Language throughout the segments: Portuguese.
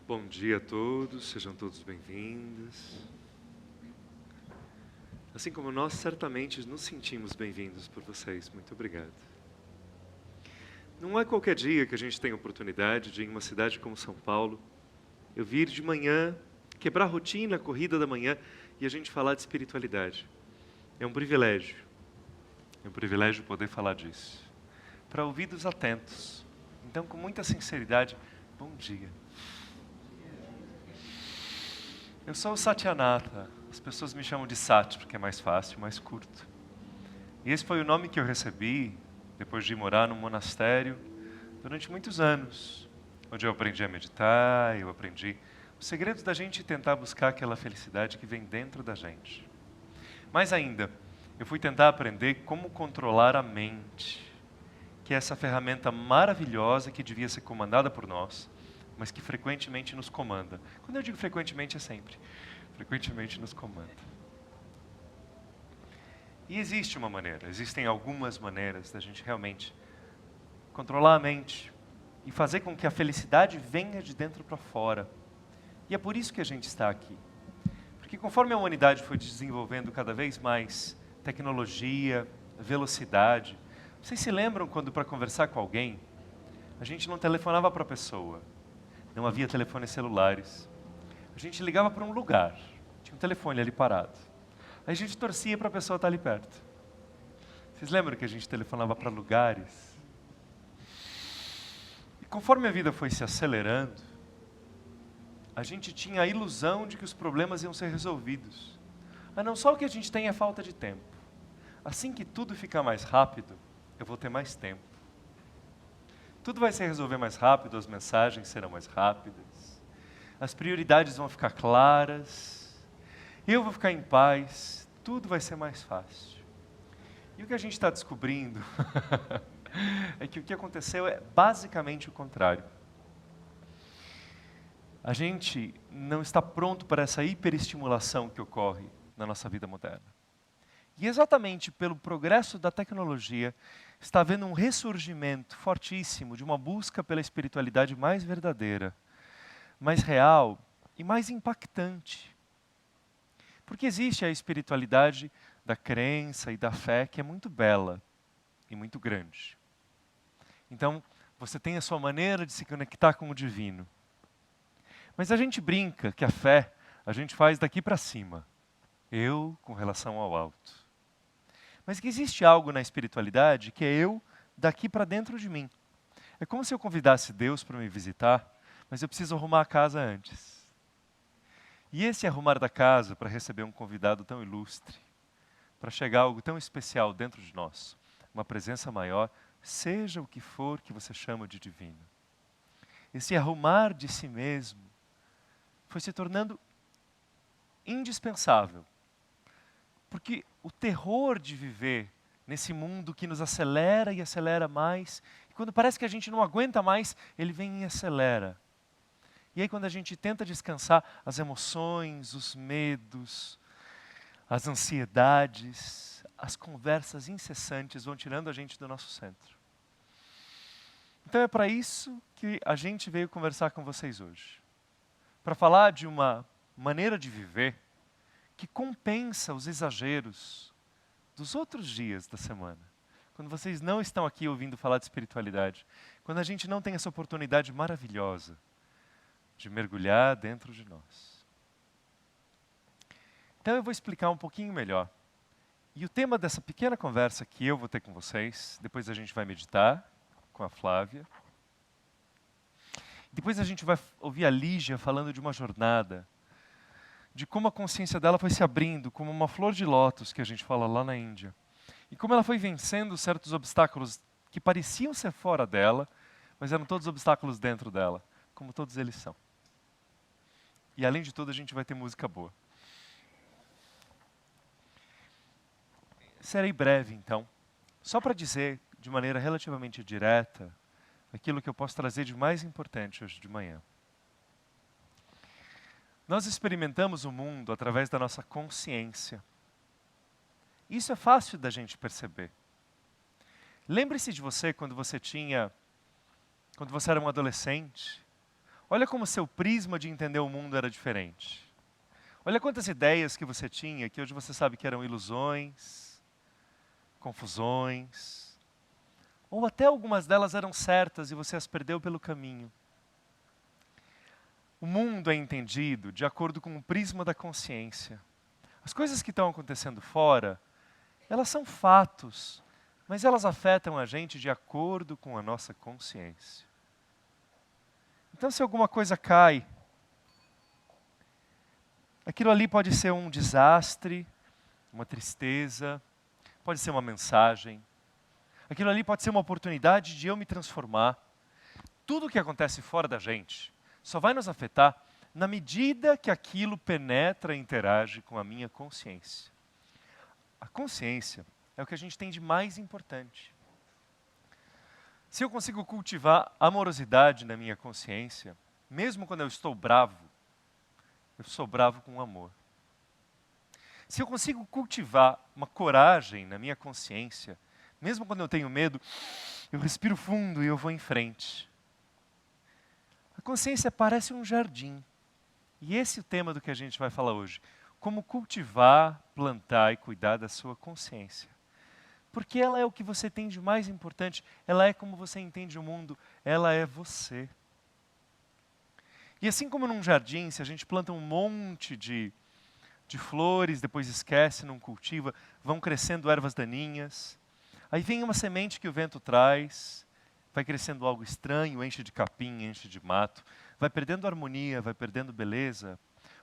Bom dia a todos, sejam todos bem-vindos. Assim como nós certamente nos sentimos bem-vindos por vocês, muito obrigado. Não é qualquer dia que a gente tem a oportunidade de, em uma cidade como São Paulo, eu vir de manhã, quebrar a rotina, a corrida da manhã e a gente falar de espiritualidade. É um privilégio poder falar disso. Para ouvidos atentos. Então, com muita sinceridade, bom dia. Eu sou o Satyanatha. As pessoas me chamam de Sat, porque é mais fácil, mais curto. E esse foi o nome que eu recebi depois de morar num monastério durante muitos anos, onde eu aprendi a meditar, eu aprendi os segredos da gente tentar buscar aquela felicidade que vem dentro da gente. Mais ainda, eu fui tentar aprender como controlar a mente, que é essa ferramenta maravilhosa que devia ser comandada por nós, mas que frequentemente nos comanda. Quando eu digo frequentemente, é sempre. Frequentemente nos comanda. E existe uma maneira, existem algumas maneiras da gente realmente controlar a mente e fazer com que a felicidade venha de dentro para fora. E é por isso que a gente está aqui. Porque conforme a humanidade foi desenvolvendo cada vez mais tecnologia, velocidade, vocês se lembram quando para conversar com alguém, a gente não telefonava para a pessoa, não havia telefones celulares. A gente ligava para um lugar, tinha um telefone ali parado. Aí a gente torcia para a pessoa estar ali perto. Vocês lembram que a gente telefonava para lugares? E conforme a vida foi se acelerando, a gente tinha a ilusão de que os problemas iam ser resolvidos. Mas não só o que a gente tem é falta de tempo. Assim que tudo ficar mais rápido, eu vou ter mais tempo. Tudo vai se resolver mais rápido, as mensagens serão mais rápidas, as prioridades vão ficar claras, eu vou ficar em paz, tudo vai ser mais fácil. E o que a gente está descobrindo é que o que aconteceu é basicamente o contrário. A gente não está pronto para essa hiperestimulação que ocorre na nossa vida moderna. E exatamente pelo progresso da tecnologia, está havendo um ressurgimento fortíssimo de uma busca pela espiritualidade mais verdadeira, mais real e mais impactante. Porque existe a espiritualidade da crença e da fé que é muito bela e muito grande. Então, você tem a sua maneira de se conectar com o divino. Mas a gente brinca que a fé a gente faz daqui para cima. Eu com relação ao alto. Mas que existe algo na espiritualidade que é eu daqui para dentro de mim. É como se eu convidasse Deus para me visitar, mas eu preciso arrumar a casa antes. E esse arrumar da casa para receber um convidado tão ilustre, para chegar algo tão especial dentro de nós, uma presença maior, seja o que for que você chama de divino. Esse arrumar de si mesmo foi se tornando indispensável. Porque o terror de viver nesse mundo que nos acelera e acelera mais, e quando parece que a gente não aguenta mais, ele vem e acelera. E aí quando a gente tenta descansar, as emoções, os medos, as ansiedades, as conversas incessantes vão tirando a gente do nosso centro. Então é para isso que a gente veio conversar com vocês hoje. Para falar de uma maneira de viver que compensa os exageros dos outros dias da semana. Quando vocês não estão aqui ouvindo falar de espiritualidade. Quando a gente não tem essa oportunidade maravilhosa de mergulhar dentro de nós. Então eu vou explicar um pouquinho melhor. E o tema dessa pequena conversa que eu vou ter com vocês, depois a gente vai meditar com a Flávia. Depois a gente vai ouvir a Lígia falando de uma jornada, de como a consciência dela foi se abrindo, como uma flor de lótus, que a gente fala lá na Índia. E como ela foi vencendo certos obstáculos que pareciam ser fora dela, mas eram todos obstáculos dentro dela, como todos eles são. E além de tudo, a gente vai ter música boa. Serei breve, então, só para dizer, de maneira relativamente direta, aquilo que eu posso trazer de mais importante hoje de manhã. Nós experimentamos o mundo através da nossa consciência. Isso é fácil da gente perceber. Lembre-se de você quando você era um adolescente. Olha como seu prisma de entender o mundo era diferente. Olha quantas ideias que você tinha, que hoje você sabe que eram ilusões, confusões, ou até algumas delas eram certas e você as perdeu pelo caminho. O mundo é entendido de acordo com o prisma da consciência. As coisas que estão acontecendo fora, elas são fatos, mas elas afetam a gente de acordo com a nossa consciência. Então, se alguma coisa cai, aquilo ali pode ser um desastre, uma tristeza, pode ser uma mensagem. Aquilo ali pode ser uma oportunidade de eu me transformar. Tudo o que acontece fora da gente só vai nos afetar na medida que aquilo penetra e interage com a minha consciência. A consciência é o que a gente tem de mais importante. Se eu consigo cultivar amorosidade na minha consciência, mesmo quando eu estou bravo, eu sou bravo com amor. Se eu consigo cultivar uma coragem na minha consciência, mesmo quando eu tenho medo, eu respiro fundo e eu vou em frente. A consciência parece um jardim. E esse é o tema do que a gente vai falar hoje. Como cultivar, plantar e cuidar da sua consciência. Porque ela é o que você tem de mais importante, ela é como você entende o mundo, ela é você. E assim como num jardim, se a gente planta um monte de flores, depois esquece, não cultiva, vão crescendo ervas daninhas. Aí vem uma semente que o vento traz, vai crescendo algo estranho, enche de capim, enche de mato, vai perdendo harmonia, vai perdendo beleza.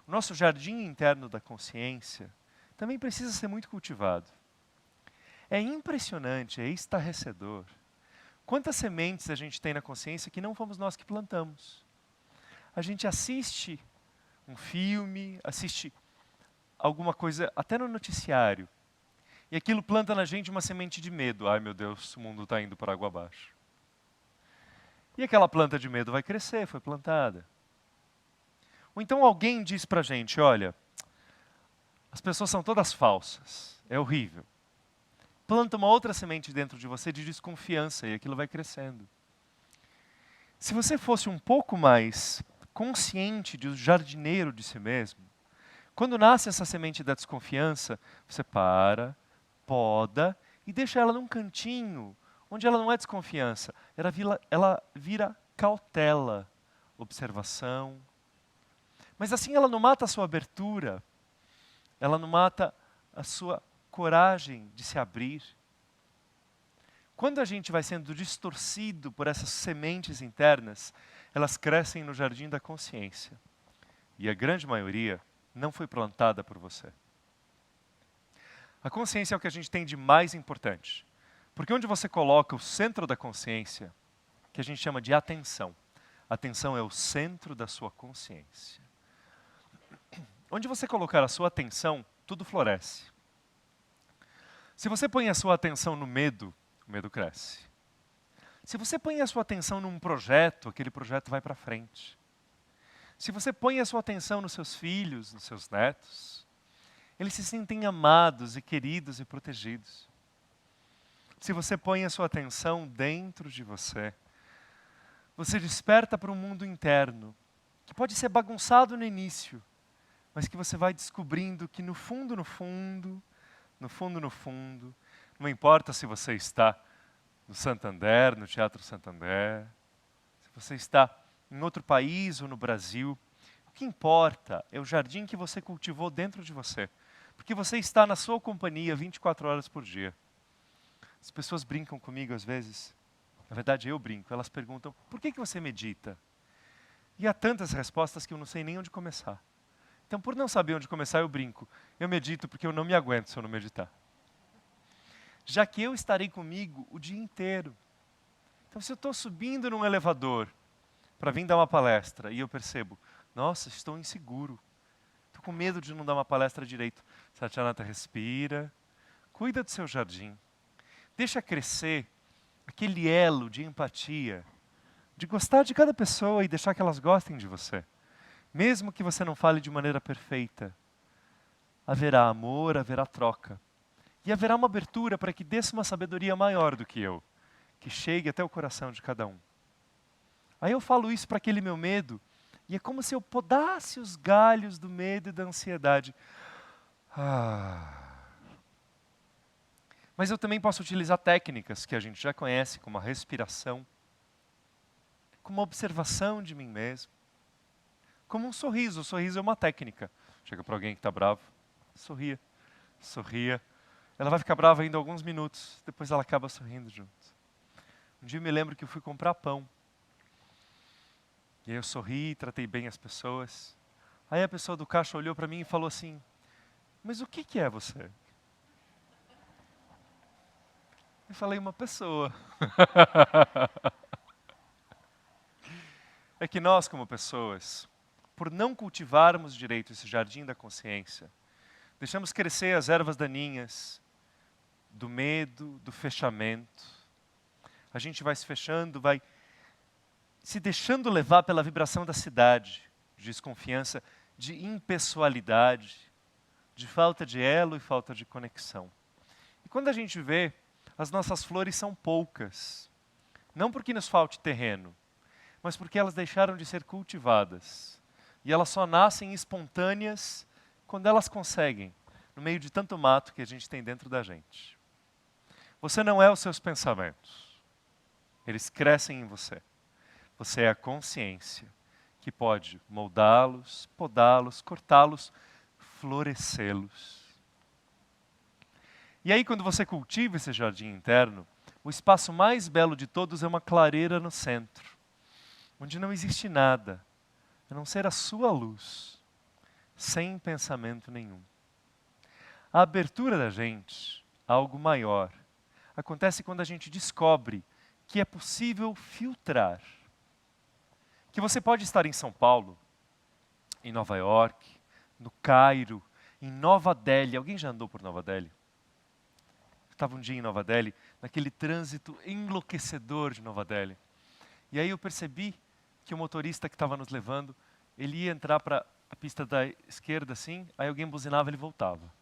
O nosso jardim interno da consciência também precisa ser muito cultivado. É impressionante, é estarrecedor. Quantas sementes a gente tem na consciência que não fomos nós que plantamos? A gente assiste um filme, assiste alguma coisa, até no noticiário, e aquilo planta na gente uma semente de medo. Ai meu Deus, o mundo está indo para água abaixo. E aquela planta de medo vai crescer, foi plantada. Ou então alguém diz para a gente, olha, as pessoas são todas falsas, é horrível. Planta uma outra semente dentro de você de desconfiança e aquilo vai crescendo. Se você fosse um pouco mais consciente do jardineiro de si mesmo, quando nasce essa semente da desconfiança, você para, poda e deixa ela num cantinho, onde ela não é desconfiança, ela vira cautela, observação. Mas assim ela não mata a sua abertura, ela não mata a sua coragem de se abrir. Quando a gente vai sendo distorcido por essas sementes internas, elas crescem no jardim da consciência. E a grande maioria não foi plantada por você. A consciência é o que a gente tem de mais importante. Porque onde você coloca o centro da consciência, que a gente chama de atenção. Atenção é o centro da sua consciência. Onde você colocar a sua atenção, tudo floresce. Se você põe a sua atenção no medo, o medo cresce. Se você põe a sua atenção num projeto, aquele projeto vai para frente. Se você põe a sua atenção nos seus filhos, nos seus netos, eles se sentem amados e queridos e protegidos. Se você põe a sua atenção dentro de você, você desperta para um mundo interno, que pode ser bagunçado no início, mas que você vai descobrindo que no fundo, não importa se você está no Santander, no Teatro Santander, se você está em outro país ou no Brasil, o que importa é o jardim que você cultivou dentro de você, porque você está na sua companhia 24 horas por dia. As pessoas brincam comigo às vezes, na verdade eu brinco, elas perguntam, por que você medita? E há tantas respostas que eu não sei nem onde começar. Então, por não saber onde começar, eu brinco. Eu medito porque eu não me aguento se eu não meditar. Já que eu estarei comigo o dia inteiro. Então, se eu estou subindo num elevador para vir dar uma palestra e eu percebo, nossa, estou inseguro. Estou com medo de não dar uma palestra direito. Satyanata, respira. Cuida do seu jardim. Deixa crescer aquele elo de empatia, de gostar de cada pessoa e deixar que elas gostem de você. Mesmo que você não fale de maneira perfeita, haverá amor, haverá troca. E haverá uma abertura para que desça uma sabedoria maior do que eu, que chegue até o coração de cada um. Aí eu falo isso para aquele meu medo, E é como se eu podasse os galhos do medo e da ansiedade. Mas eu também posso utilizar técnicas que a gente já conhece, como a respiração, como a observação de mim mesmo, como um sorriso. O sorriso é uma técnica. Chega para alguém que está bravo, sorria, sorria. Ela vai ficar brava ainda alguns minutos, depois ela acaba sorrindo junto. Um dia eu me lembro que eu fui comprar pão. E aí eu sorri, tratei bem as pessoas. Aí a pessoa do caixa olhou para mim e falou assim, mas o que é você? Eu falei, uma pessoa. É que nós, como pessoas, por não cultivarmos direito esse jardim da consciência, deixamos crescer as ervas daninhas do medo, do fechamento. A gente vai se fechando, vai se deixando levar pela vibração da cidade, de desconfiança, de impessoalidade, de falta de elo e falta de conexão. E quando a gente vê, as nossas flores são poucas. Não porque nos falte terreno, mas porque elas deixaram de ser cultivadas. E elas só nascem espontâneas quando elas conseguem, no meio de tanto mato que a gente tem dentro da gente. Você não é os seus pensamentos. Eles crescem em você. Você é a consciência que pode moldá-los, podá-los, cortá-los, florescê-los. E aí, quando você cultiva esse jardim interno, o espaço mais belo de todos é uma clareira no centro, onde não existe nada, a não ser a sua luz, sem pensamento nenhum. A abertura da gente a algo maior acontece quando a gente descobre que é possível filtrar. Que você pode estar em São Paulo, em Nova York, no Cairo, em Nova Delhi. Alguém já andou por Nova Delhi? Eu estava um dia em Nova Delhi, naquele trânsito enlouquecedor de Nova Delhi. E aí eu percebi que o motorista que estava nos levando, ele ia entrar para a pista da esquerda assim, aí alguém buzinava, ele voltava.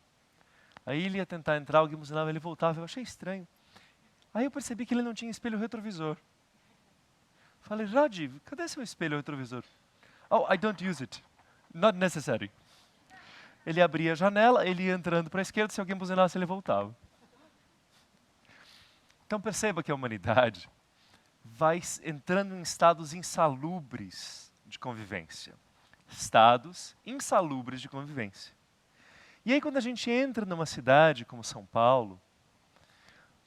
Aí ele ia tentar entrar, alguém buzinava, ele voltava. Eu achei estranho. Aí eu percebi que ele não tinha espelho retrovisor. Falei, Rajiv, cadê seu espelho retrovisor? Oh, I don't use it. Not necessary. Ele abria a janela, ele ia entrando para a esquerda, se alguém buzinasse, ele voltava. Então perceba que a humanidade vai entrando em estados insalubres de convivência. Estados insalubres de convivência. E aí quando a gente entra numa cidade como São Paulo,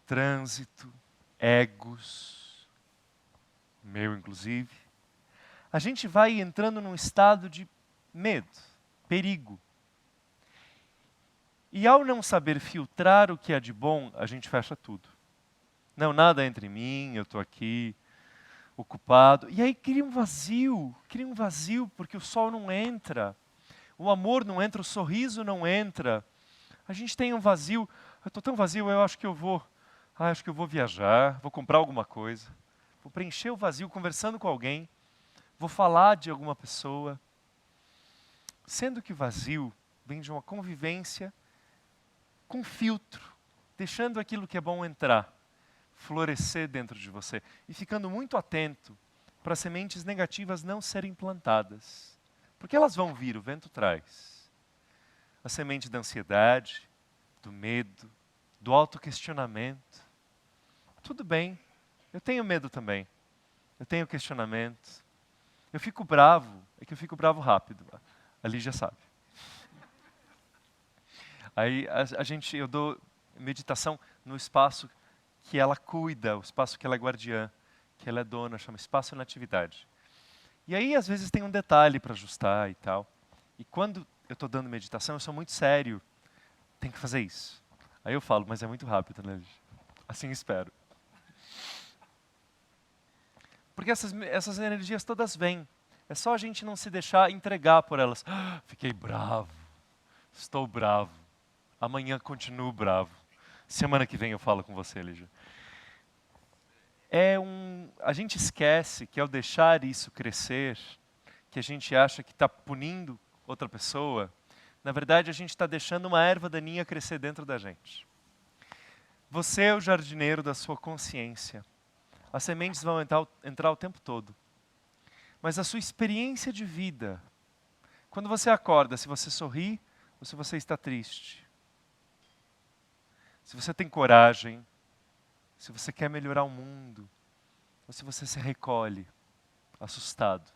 trânsito, egos, meu inclusive, a gente vai entrando num estado de medo, perigo. E ao não saber filtrar o que é de bom, a gente fecha tudo. Não, nada entre mim, eu estou aqui, ocupado. E aí cria um vazio porque o sol não entra, o amor não entra, o sorriso não entra. A gente tem um vazio, eu estou tão vazio, eu acho que eu vou viajar, vou comprar alguma coisa. Vou preencher o vazio conversando com alguém, vou falar de alguma pessoa. Sendo que o vazio vem de uma convivência com filtro, deixando aquilo que é bom entrar, florescer dentro de você e ficando muito atento para sementes negativas não serem plantadas. Porque elas vão vir, o vento traz. A semente da ansiedade, do medo, do autoquestionamento. Tudo bem. Eu tenho medo também. Eu tenho questionamento. Eu fico bravo. É que eu fico bravo rápido. A Lígia sabe. Aí eu dou meditação no espaço que ela cuida, o espaço que ela é guardiã, que ela é dona, chama espaço na atividade. E aí às vezes tem um detalhe para ajustar e tal. E quando eu estou dando meditação, eu sou muito sério. Tem que fazer isso. Aí eu falo, mas é muito rápido, né, Lígia? Assim espero. Porque essas energias todas vêm. É só a gente não se deixar entregar por elas. Fiquei bravo. Estou bravo. Amanhã continuo bravo. Semana que vem eu falo com você, Lígia. A gente esquece que ao deixar isso crescer, que a gente acha que está punindo outra pessoa, na verdade a gente está deixando uma erva daninha crescer dentro da gente. Você é o jardineiro da sua consciência. As sementes vão entrar o tempo todo. mas a sua experiência de vida. Quando você acorda, se você sorri ou se você está triste. Se você tem coragem, se você quer melhorar o mundo, ou se você se recolhe, assustado.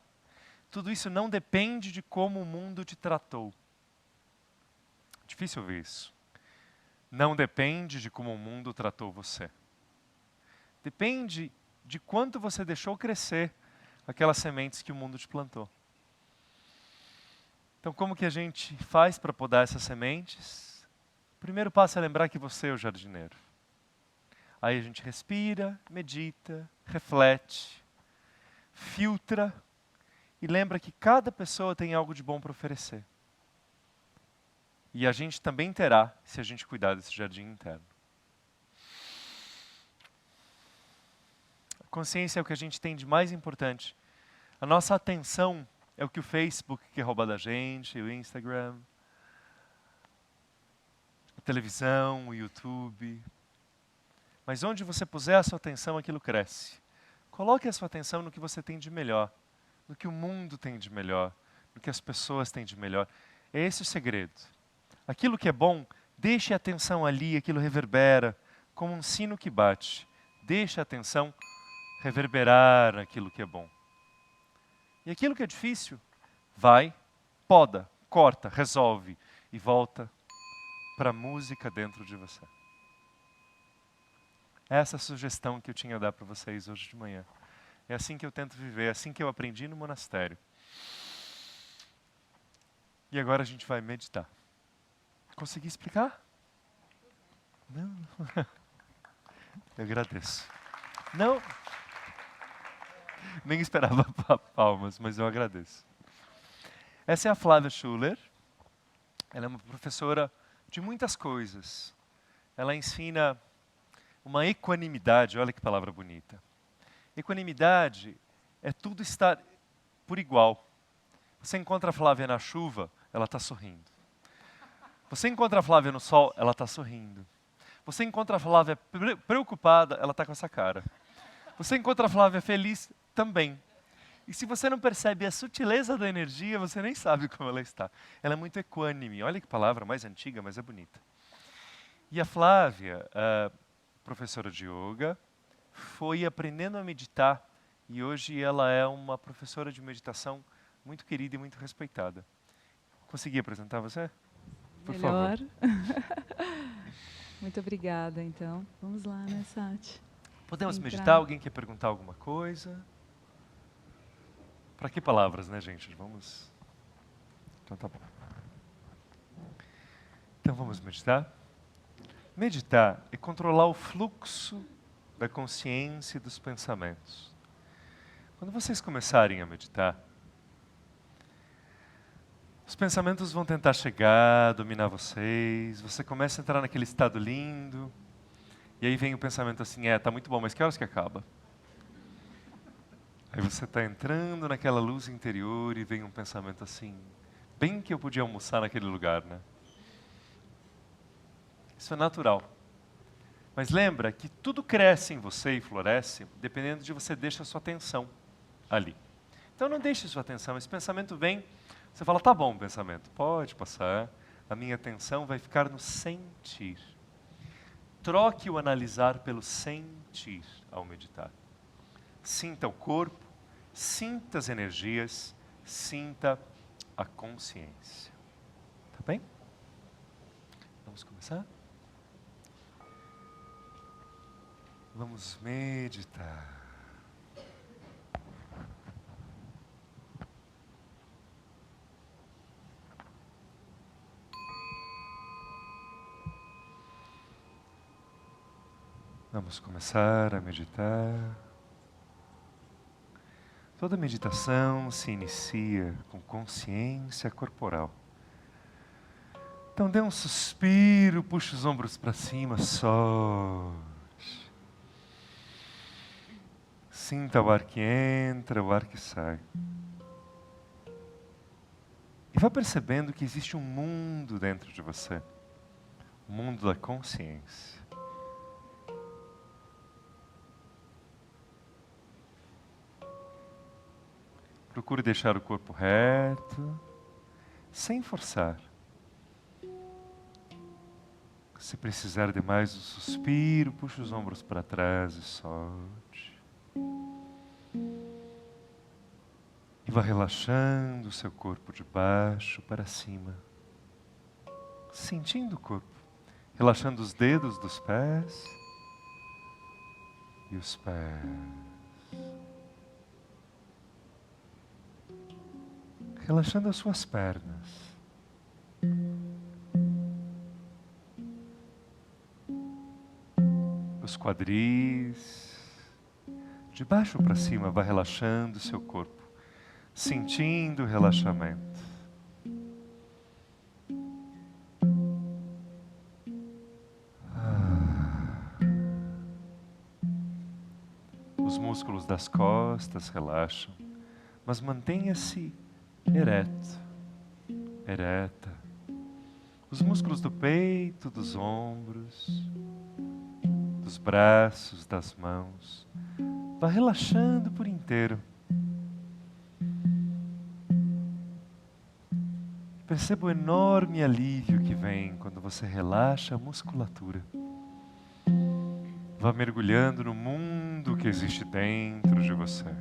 Tudo isso não depende de como o mundo te tratou. Difícil ouvir isso. Não depende de como o mundo tratou você. Depende de quanto você deixou crescer aquelas sementes que o mundo te plantou. Então, como que a gente faz para podar essas sementes? O primeiro passo é lembrar que você é o jardineiro. Aí a gente respira, medita, reflete, filtra e lembra que cada pessoa tem algo de bom para oferecer. E a gente também terá, se a gente cuidar desse jardim interno. A consciência é o que a gente tem de mais importante. A nossa atenção é o que o Facebook quer roubar da gente, o Instagram, a televisão, o YouTube. Mas onde você puser a sua atenção, aquilo cresce. Coloque a sua atenção no que você tem de melhor, no que o mundo tem de melhor, no que as pessoas têm de melhor. É esse o segredo. Aquilo que é bom, deixe a atenção ali, aquilo reverbera, como um sino que bate. Deixe a atenção reverberar naquilo que é bom. E aquilo que é difícil, vai, poda, corta, resolve e volta para a música dentro de você. Essa é a sugestão que eu tinha a dar para vocês hoje de manhã. É assim que eu tento viver, é assim que eu aprendi no monastério. E agora a gente vai meditar. Consegui explicar? Não? Eu agradeço. Não? Nem esperava palmas, mas eu agradeço. Essa é a Flávia Schuller. Ela é uma professora de muitas coisas. Ela ensina uma equanimidade, olha que palavra bonita. Equanimidade é tudo estar por igual. Você encontra a Flávia na chuva, ela está sorrindo. Você encontra a Flávia no sol, ela está sorrindo. Você encontra a Flávia preocupada, ela está com essa cara. Você encontra a Flávia feliz, também. E se você não percebe a sutileza da energia, você nem sabe como ela está. Ela é muito equânime. Olha que palavra mais antiga, mas é bonita. E a Flávia, professora de yoga, foi aprendendo a meditar e hoje ela é uma professora de meditação muito querida e muito respeitada. Consegui apresentar você? Por Melhor. favor. Muito obrigada, então. Vamos lá, né, Sati? Podemos Entrar. meditar? Alguém quer perguntar alguma coisa? Para que palavras, né, gente? Vamos. Então tá bom. Então vamos meditar? Meditar é controlar o fluxo da consciência e dos pensamentos. Quando vocês começarem a meditar, os pensamentos vão tentar chegar, dominar vocês, você começa a entrar naquele estado lindo, e aí vem o pensamento assim, tá muito bom, mas que horas que acaba? Aí você está entrando naquela luz interior e vem um pensamento assim, bem que eu podia almoçar naquele lugar, né? Isso é natural. Mas lembra que tudo cresce em você e floresce dependendo de você deixar a sua atenção ali. Então não deixe sua atenção, esse pensamento vem, você fala, tá bom pensamento, pode passar, a minha atenção vai ficar no sentir. Troque o analisar pelo sentir ao meditar. Sinta o corpo, sinta as energias, sinta a consciência. Tá bem? Vamos começar? Vamos meditar. Vamos começar a meditar. Toda meditação se inicia com consciência corporal. Então dê um suspiro, puxe os ombros para cima, solte. Sinta o ar que entra, o ar que sai. E vá percebendo que existe um mundo dentro de você. O mundo da consciência. Procure deixar o corpo reto, sem forçar. Se precisar de mais um suspiro, puxe os ombros para trás e solte. E vá relaxando o seu corpo de baixo para cima. Sentindo o corpo. Relaxando os dedos dos pés e os pés. Relaxando as suas pernas. Os quadris. De baixo para cima, vá relaxando o seu corpo. Sentindo o relaxamento. Os músculos das costas relaxam, mas mantenha-se ereto, ereta. Os músculos do peito, dos ombros, dos braços, das mãos. Vá relaxando por inteiro. Perceba o enorme alívio que vem quando você relaxa a musculatura. Vá mergulhando no mundo que existe dentro de você.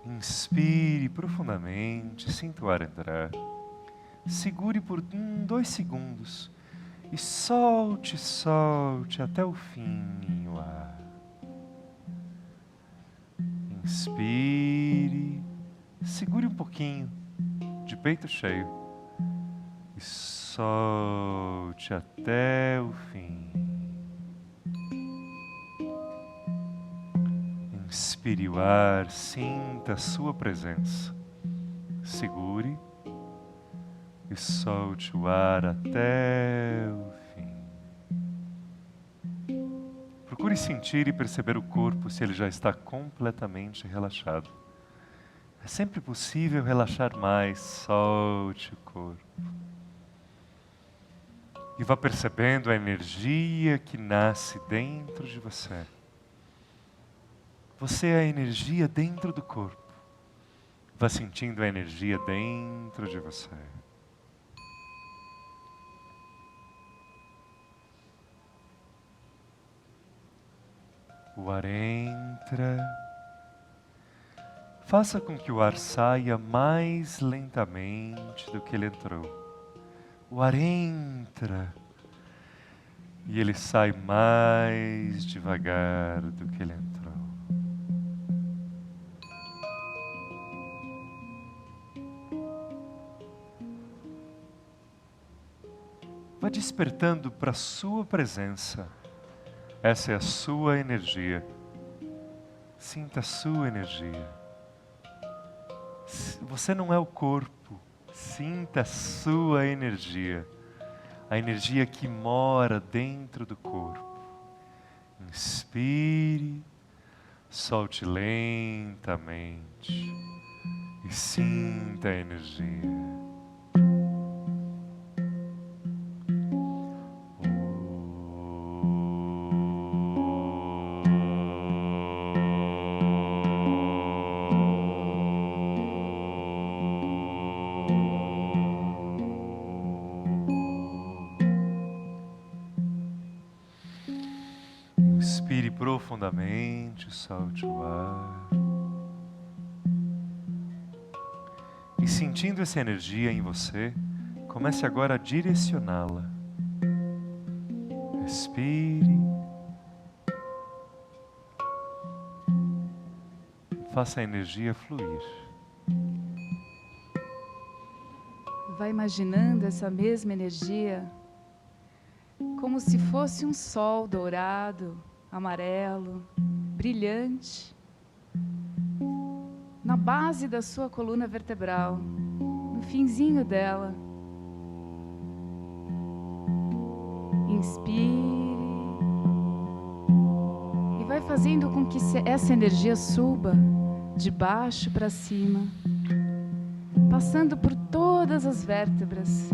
Inspire profundamente, sinta o ar entrar. Segure por 2 segundos e solte, solte até o fim o ar. Inspire, segure um pouquinho, de peito cheio, e solte até o fim. Inspire o ar, sinta a sua presença. Segure e solte o ar até o fim. Procure sentir e perceber o corpo se ele já está completamente relaxado. É sempre possível relaxar mais, solte o corpo. E vá percebendo a energia que nasce dentro de você. Você é a energia dentro do corpo. Vá sentindo a energia dentro de você. O ar entra. Faça com que o ar saia mais lentamente do que ele entrou. O ar entra e ele sai mais devagar do que ele entrou. Vá despertando para a sua presença. Essa é a sua energia. Sinta a sua energia. Você não é o corpo. Sinta a sua energia. A energia que mora dentro do corpo. Inspire, solte lentamente e sinta a energia. Inspire profundamente, solte o ar. E sentindo essa energia em você, comece agora a direcioná-la. Respire. Faça a energia fluir. Vai imaginando essa mesma energia como se fosse um sol dourado, amarelo, brilhante, na base da sua coluna vertebral, no finzinho dela. Inspire e vai fazendo com que essa energia suba de baixo para cima, passando por todas as vértebras,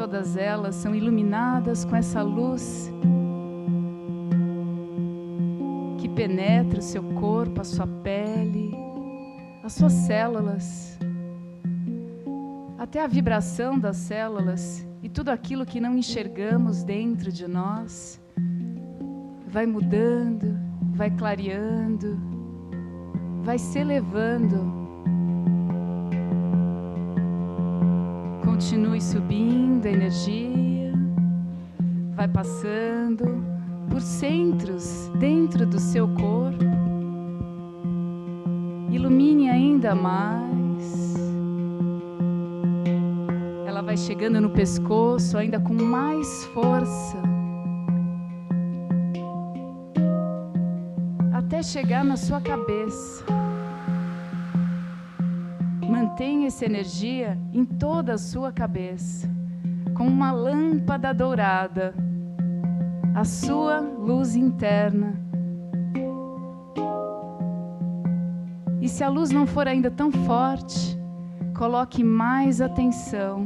todas elas são iluminadas com essa luz que penetra o seu corpo, a sua pele, as suas células, até a vibração das células e tudo aquilo que não enxergamos dentro de nós vai mudando, vai clareando, vai se elevando. Continue subindo a energia, vai passando por centros dentro do seu corpo. Ilumine ainda mais. Ela vai chegando no pescoço ainda com mais força, até chegar na sua cabeça. Mantenha essa energia em toda a sua cabeça, como uma lâmpada dourada, a sua luz interna. E se a luz não for ainda tão forte, coloque mais atenção.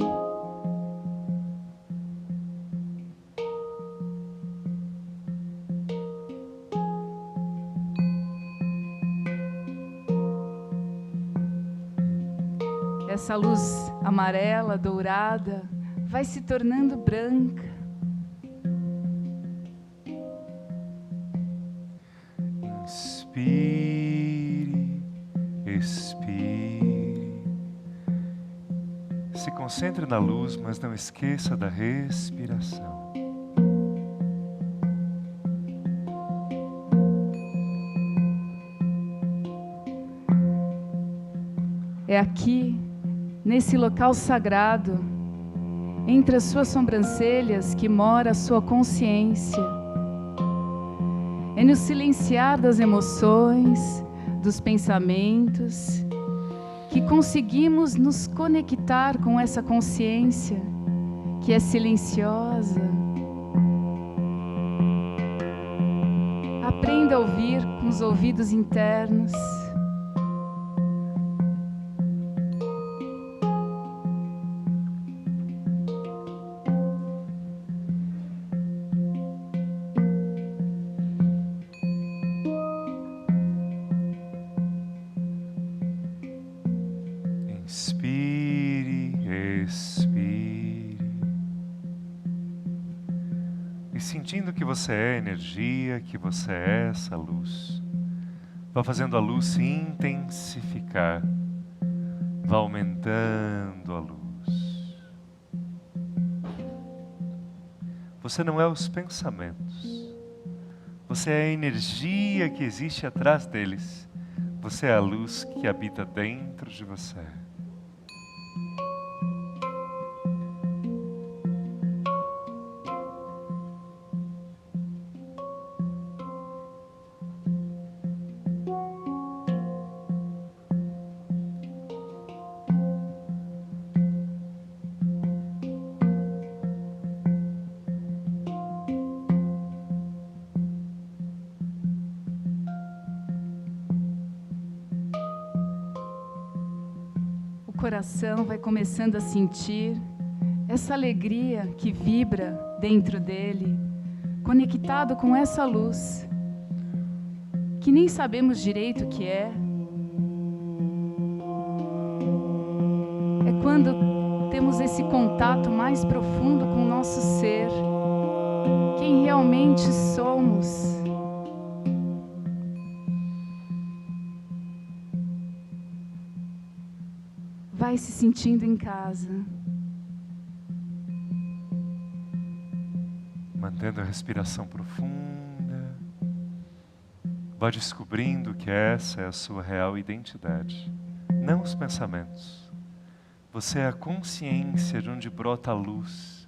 Essa luz amarela, dourada, vai se tornando branca. Inspire, expire. Se concentre na luz, mas não esqueça da respiração. É aqui, nesse local sagrado, entre as suas sobrancelhas, que mora a sua consciência. É no silenciar das emoções, dos pensamentos, que conseguimos nos conectar com essa consciência, que é silenciosa. Aprenda a ouvir com os ouvidos internos. Inspire, expire. E sentindo que você é energia, que você é essa luz, vá fazendo a luz se intensificar, vá aumentando a luz. Você não é os pensamentos, você é a energia que existe atrás deles. Você é a luz que habita dentro de você. O coração vai começando a sentir essa alegria que vibra dentro dele, conectado com essa luz, que nem sabemos direito o que é. É quando temos esse contato mais profundo com o nosso ser, quem realmente somos. Vai se sentindo em casa. Mantendo a respiração profunda, vá descobrindo que essa é a sua real identidade, não os pensamentos. Você é a consciência de onde brota a luz.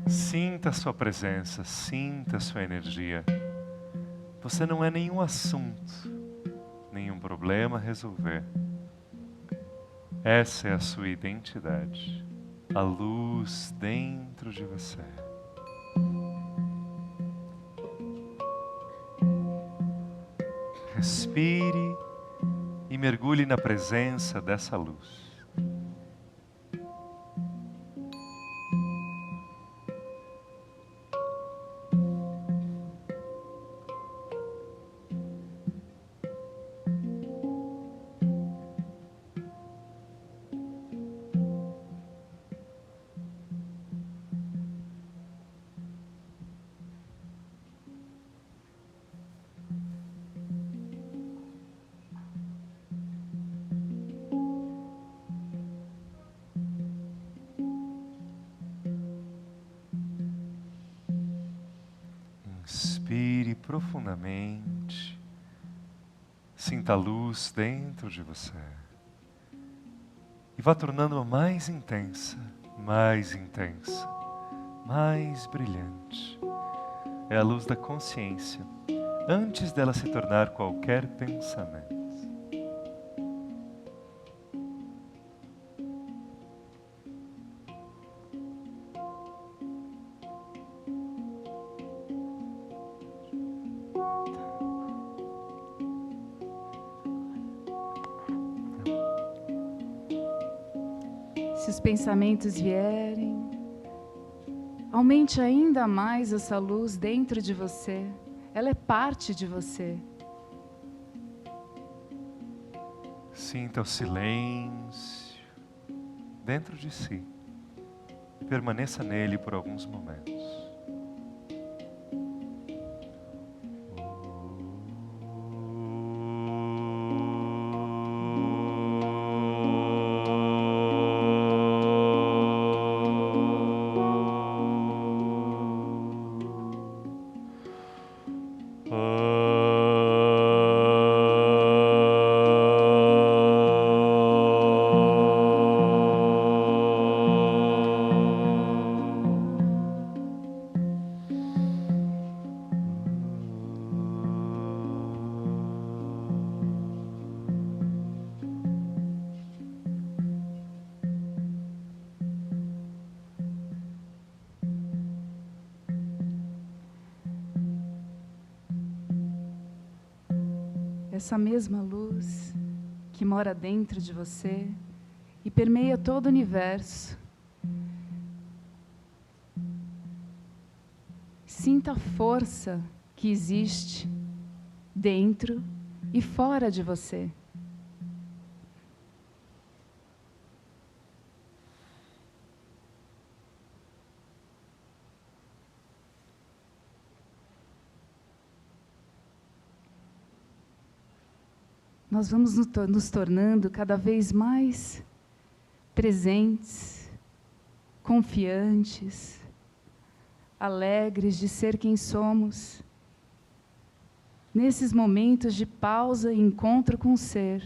Sinta a sua presença, sinta a sua energia. Você não é nenhum assunto, nenhum problema a resolver. Essa é a sua identidade, a luz dentro de você. Respire e mergulhe na presença dessa luz. Respire profundamente. Sinta a luz dentro de você. E vá tornando-a mais intensa, mais intensa, mais brilhante. É a luz da consciência, antes dela se tornar qualquer pensamento. Se os pensamentos vierem, aumente ainda mais essa luz dentro de você. Ela é parte de você. Sinta o silêncio dentro de si e permaneça nele por alguns momentos. Essa mesma luz que mora dentro de você e permeia todo o universo. Sinta a força que existe dentro e fora de você. Nós vamos nos tornando cada vez mais presentes, confiantes, alegres de ser quem somos. Nesses momentos de pausa e encontro com o ser.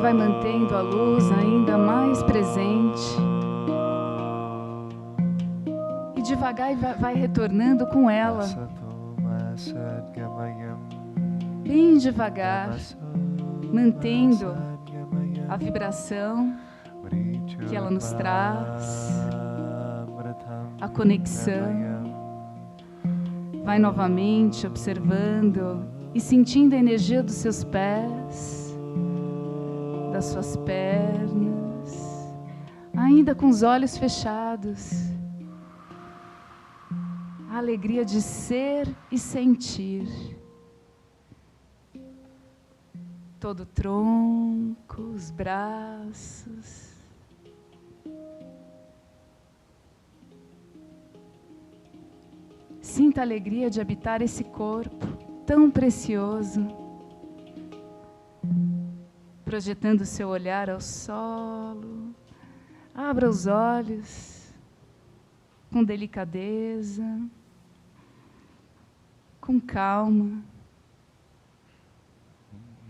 Vai mantendo a luz ainda mais presente. E devagar vai retornando com ela. Bem devagar, mantendo a vibração que ela nos traz, a conexão. Vai novamente observando e sentindo a energia dos seus pés, das suas pernas, ainda com os olhos fechados. A alegria de ser e sentir. Todo o tronco, os braços. Sinta a alegria de habitar esse corpo tão precioso. Projetando seu olhar ao solo. Abra os olhos com delicadeza, com calma.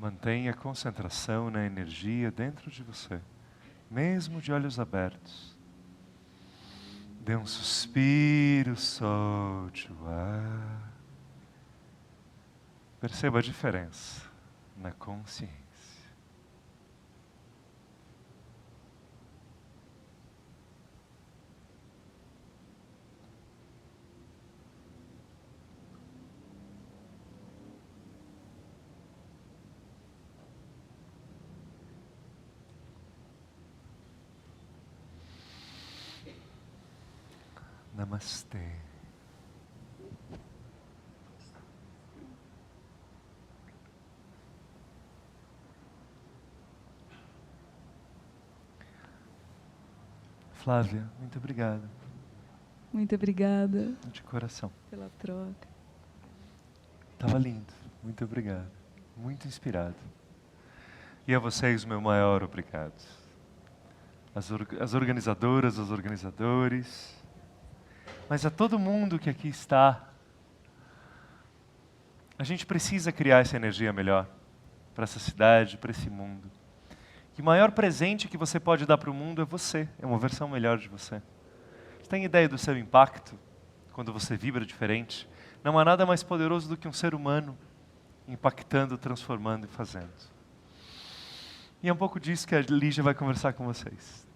Mantenha a concentração na energia dentro de você, mesmo de olhos abertos. Dê um suspiro, solte o ar. Perceba a diferença na consciência. Namastê. Flávia, muito obrigado. Muito obrigada. De coração. Pela troca. Estava lindo. Muito obrigado. Muito inspirado. E a vocês, o meu maior obrigado. As organizadoras, os organizadores, mas a todo mundo que aqui está. A gente precisa criar essa energia melhor para essa cidade, para esse mundo. E o maior presente que você pode dar para o mundo é você, é uma versão melhor de você. Você tem ideia do seu impacto quando você vibra diferente? Não há nada mais poderoso do que um ser humano impactando, transformando e fazendo. E é um pouco disso que a Lígia vai conversar com vocês.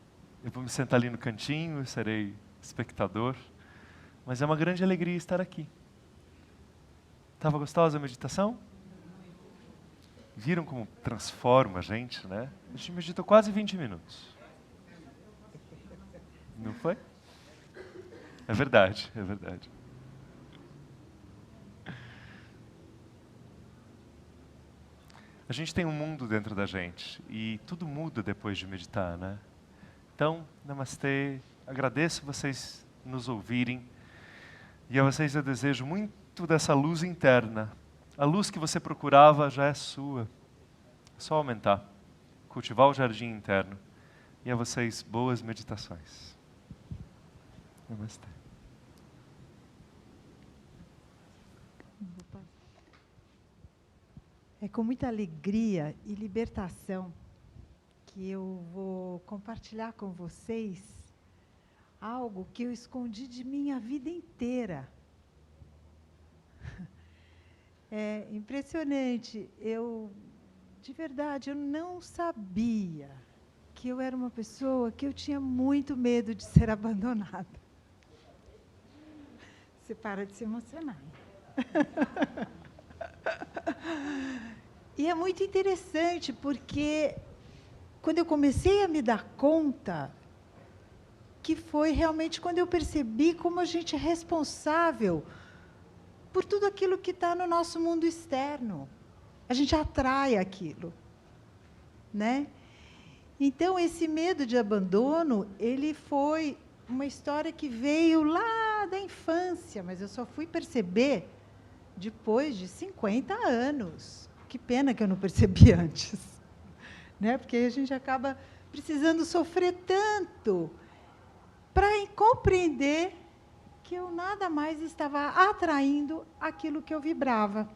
Eu vou me sentar ali no cantinho, eu serei espectador, mas é uma grande alegria estar aqui. Estava gostosa a meditação? Viram como transforma a gente, né? A gente meditou quase 20 minutos. Não foi? É verdade, é verdade. A gente tem um mundo dentro da gente e tudo muda depois de meditar, né? Então, namastê, agradeço vocês nos ouvirem e a vocês eu desejo muito dessa luz interna. A luz que você procurava já é sua. É só aumentar, cultivar o jardim interno. E a vocês, boas meditações. Namastê. É com muita alegria e libertação que eu vou compartilhar com vocês algo que eu escondi de mim a vida inteira. É impressionante. De verdade, eu não sabia que eu era uma pessoa que eu tinha muito medo de ser abandonada. Você para de se emocionar. E é muito interessante, porque quando eu comecei a me dar conta, que foi realmente quando eu percebi como a gente é responsável por tudo aquilo que está no nosso mundo externo. A gente atrai aquilo, né? Então, esse medo de abandono, ele foi uma história que veio lá da infância, mas eu só fui perceber depois de 50 anos. Que pena que eu não percebi antes, né? Porque a gente acaba precisando sofrer tanto para compreender que eu nada mais estava atraindo aquilo que eu vibrava.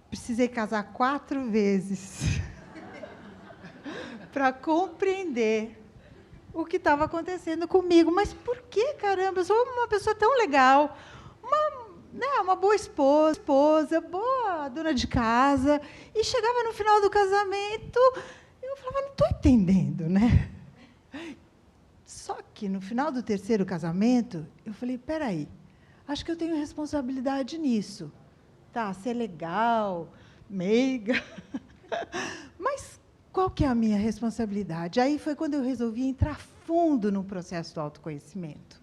Precisei casar 4 vezes para compreender o que estava acontecendo comigo. Mas por que, caramba? Eu sou uma pessoa tão legal, uma boa esposa, boa dona de casa, e chegava no final do casamento, eu falava, não estou entendendo, né? Só que no final do 3º casamento, eu falei, espera aí, acho que eu tenho responsabilidade nisso. Tá, ser legal, meiga, mas qual que é a minha responsabilidade? Aí foi quando eu resolvi entrar fundo no processo do autoconhecimento.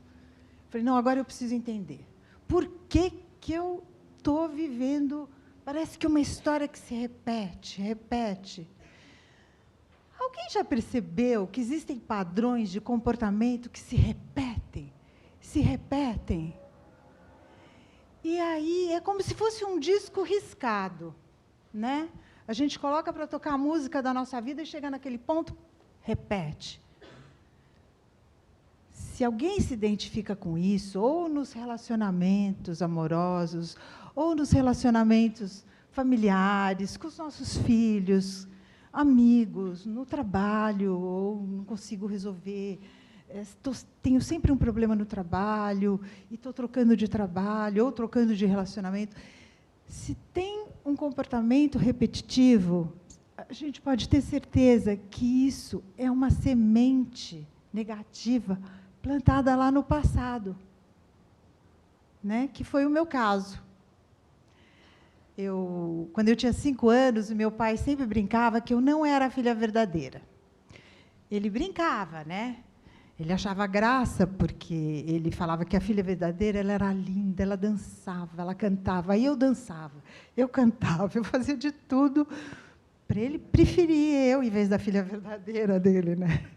Falei, não, agora eu preciso entender. Por que eu estou vivendo, parece que uma história que se repete. Alguém já percebeu que existem padrões de comportamento que se repetem? E aí é como se fosse um disco riscado, né? A gente coloca para tocar a música da nossa vida e chega naquele ponto, repete. Se alguém se identifica com isso, ou nos relacionamentos amorosos, ou nos relacionamentos familiares, com os nossos filhos, amigos, no trabalho, ou não consigo resolver, tenho sempre um problema no trabalho, e estou trocando de trabalho, ou trocando de relacionamento. Se tem um comportamento repetitivo, a gente pode ter certeza que isso é uma semente negativa plantada lá no passado, né? Que foi o meu caso. Quando eu tinha 5 anos, o meu pai sempre brincava que eu não era a filha verdadeira. Ele brincava, né? Ele achava graça, porque ele falava que a filha verdadeira ela era linda, ela dançava, ela cantava. Aí eu dançava, eu cantava, eu fazia de tudo para ele preferir eu, em vez da filha verdadeira dele, né?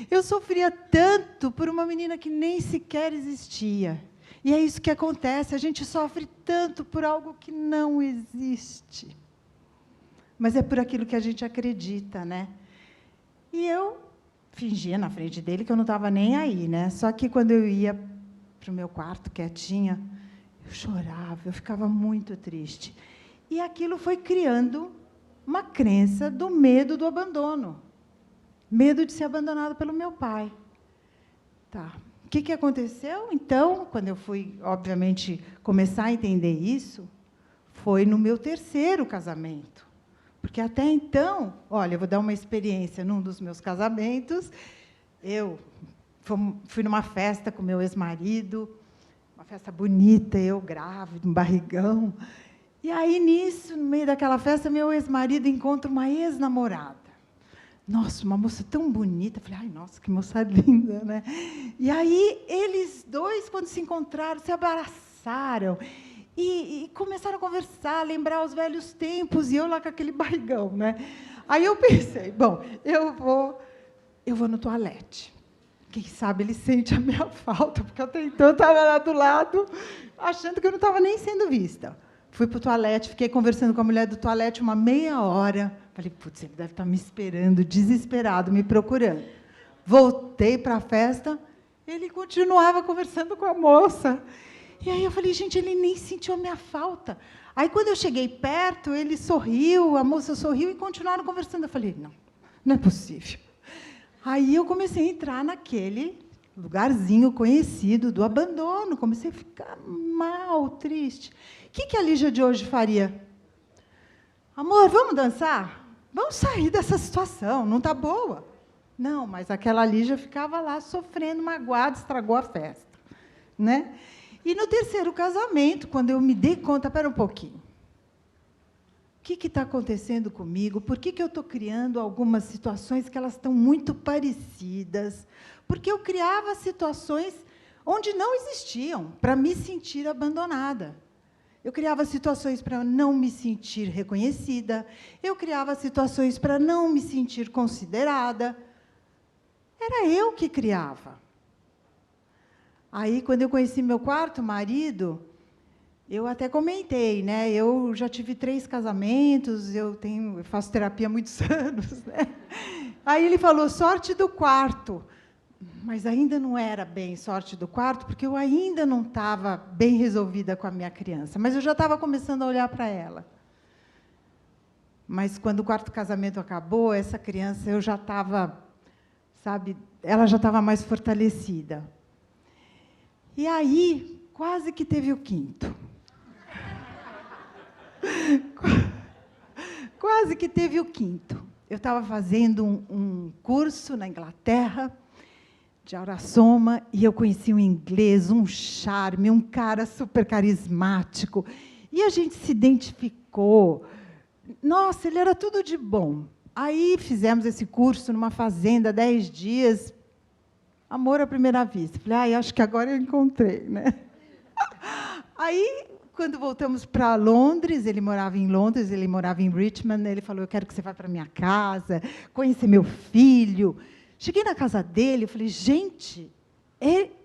Eu sofria tanto por uma menina que nem sequer existia. E é isso que acontece, a gente sofre tanto por algo que não existe. Mas é por aquilo que a gente acredita, né? E eu fingia na frente dele que eu não estava nem aí, né? Só que quando eu ia para o meu quarto, quietinha, eu chorava, eu ficava muito triste. E aquilo foi criando uma crença do medo do abandono. Medo de ser abandonado pelo meu pai. Tá. O que aconteceu? Então, quando eu fui, obviamente, começar a entender isso, foi no meu terceiro casamento. Porque até então, olha, eu vou dar uma experiência num dos meus casamentos. Eu fui numa festa com meu ex-marido, uma festa bonita, eu grávida, um barrigão. E aí, nisso, no meio daquela festa, meu ex-marido encontra uma ex-namorada. Nossa, uma moça tão bonita. Eu falei, ai, nossa, que moça linda, né? E aí, eles dois, quando se encontraram, se abraçaram e começaram a conversar, a lembrar os velhos tempos, e eu lá com aquele barrigão, né? Aí eu pensei, bom, eu vou no toalete. Quem sabe ele sente a minha falta, porque até então eu estava lá do lado, achando que eu não estava nem sendo vista. Fui para o toalete, fiquei conversando com a mulher do toalete uma meia hora. Falei, putz, ele deve estar me esperando, desesperado, me procurando. Voltei para a festa, ele continuava conversando com a moça. E aí eu falei, gente, ele nem sentiu a minha falta. Aí, quando eu cheguei perto, ele sorriu, a moça sorriu e continuaram conversando. Eu falei, não é possível. Aí eu comecei a entrar naquele lugarzinho conhecido do abandono, comecei a ficar mal, triste. O que a Lígia de hoje faria? Amor, vamos dançar? Vamos sair dessa situação, não está boa. Não, mas aquela Lígia ficava lá sofrendo, magoada, estragou a festa, né? E no terceiro casamento, quando eu me dei conta, espera um pouquinho, o que está acontecendo comigo? Por que eu estou criando algumas situações que elas estão muito parecidas? Porque eu criava situações onde não existiam, para me sentir abandonada. Eu criava situações para não me sentir reconhecida, eu criava situações para não me sentir considerada. Era eu que criava. Aí, quando eu conheci meu quarto marido, eu até comentei, né? Eu já tive 3 casamentos, eu faço terapia há muitos anos, né? Aí ele falou, sorte do quarto. Mas ainda não era bem sorte do quarto, porque eu ainda não estava bem resolvida com a minha criança. Mas eu já estava começando a olhar para ela. Mas, quando o 4º casamento acabou, essa criança, eu já estava, sabe, ela já estava mais fortalecida. E aí, quase que teve o 5º. Quase que teve o 5º. Eu estava fazendo um curso na Inglaterra, de aura-soma, e eu conheci um inglês, um charme, um cara super carismático. E a gente se identificou. Nossa, ele era tudo de bom. Aí fizemos esse curso numa fazenda, 10 dias. Amor à primeira vista. Falei, acho que agora eu encontrei, né? Aí, quando voltamos para Londres, ele morava em Londres, ele morava em Richmond, ele falou, eu quero que você vá para a minha casa, conhecer meu filho. Cheguei na casa dele, eu falei, gente,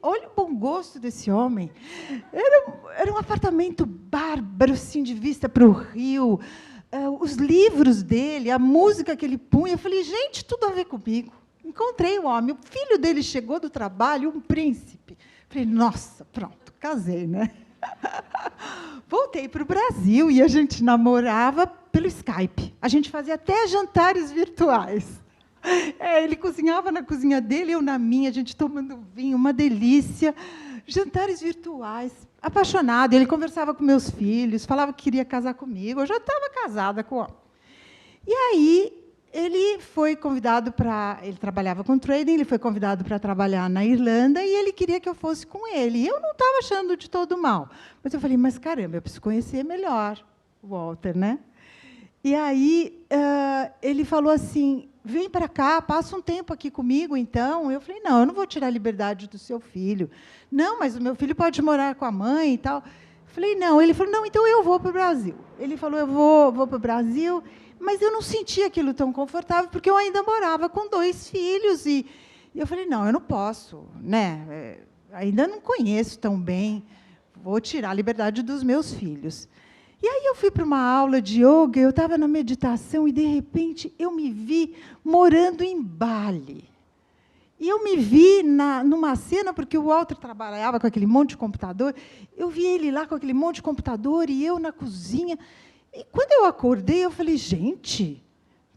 olha o bom gosto desse homem. Era um apartamento bárbaro, assim, de vista para o rio, os livros dele, a música que ele punha. Eu falei, gente, tudo a ver comigo. Encontrei o homem. O filho dele chegou do trabalho, um príncipe. Falei, nossa, pronto, casei, né? Voltei para o Brasil e a gente namorava pelo Skype. A gente fazia até jantares virtuais. Ele cozinhava na cozinha dele, eu na minha, a gente tomando vinho, uma delícia. Jantares virtuais, apaixonado. Ele conversava com meus filhos, falava que queria casar comigo. Eu já estava casada com o homem. E aí, ele foi convidado para... Ele trabalhava com trading, ele foi convidado para trabalhar na Irlanda e ele queria que eu fosse com ele. E eu não estava achando de todo mal. Mas eu falei, mas, caramba, eu preciso conhecer melhor o Walter, né? E aí, ele falou assim, vem para cá, passa um tempo aqui comigo, então. Eu falei, não, eu não vou tirar a liberdade do seu filho. Não, mas o meu filho pode morar com a mãe e tal. Eu falei, não. Ele falou, não, então eu vou para o Brasil. Ele falou, eu vou para o Brasil, mas eu não sentia aquilo tão confortável, porque eu ainda morava com 2 filhos, e E eu falei, não, eu não posso, né? Ainda não conheço tão bem, vou tirar a liberdade dos meus filhos. E aí eu fui para uma aula de yoga, eu estava na meditação e, de repente, eu me vi morando em Bali. E eu me vi numa cena, porque o Walter trabalhava com aquele monte de computador, eu vi ele lá com aquele monte de computador e eu na cozinha. E quando eu acordei, eu falei, gente,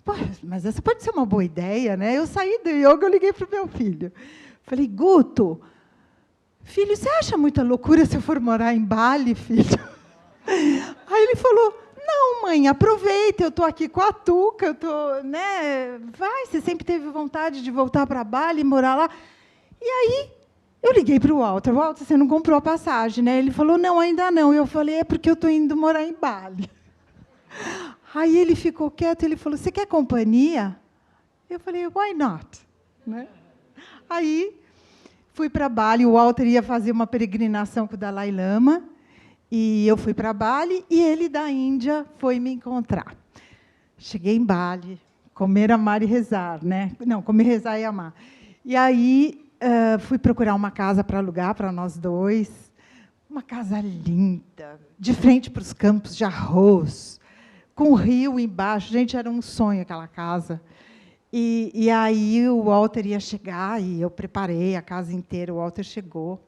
pô, mas essa pode ser uma boa ideia, né? Eu saí do yoga, eu liguei para o meu filho. Falei, Guto, filho, você acha muita loucura se eu for morar em Bali, filho? Aí ele falou, não, mãe, aproveita, eu estou aqui com a Tuca, eu tô, né? Vai, você sempre teve vontade de voltar para Bali e morar lá. E aí, eu liguei para o Walter, você não comprou a passagem, né? Ele falou, não, ainda não. Eu falei, é porque eu estou indo morar em Bali. Aí ele ficou quieto, ele falou, você quer companhia? Eu falei, why not? Né? Aí, fui para Bali, o Walter ia fazer uma peregrinação com o Dalai Lama, e eu fui para Bali, e ele, da Índia, foi me encontrar. Cheguei em Bali, comer, amar e rezar, né? Não, comer, rezar e amar. E aí, fui procurar uma casa para alugar para nós dois, uma casa linda, de frente para os campos de arroz, com o rio embaixo. Gente, era um sonho aquela casa. E aí o Walter ia chegar, e eu preparei a casa inteira, o Walter chegou.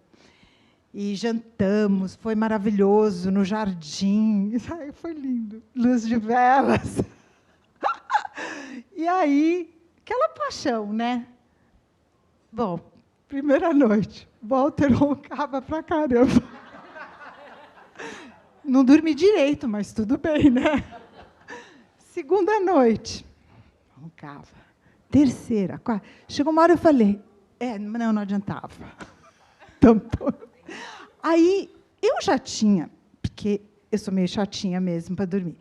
E jantamos, foi maravilhoso, no jardim. Ai, foi lindo, luz de velas. E aí, aquela paixão, né? Bom, primeira noite, Walter roncava pra caramba. Não dormi direito, mas tudo bem, né? Segunda noite, roncava. Terceira, quarta. Chegou uma hora, eu falei, não adiantava. Tampou. Aí, eu já tinha, porque eu sou meio chatinha mesmo para dormir,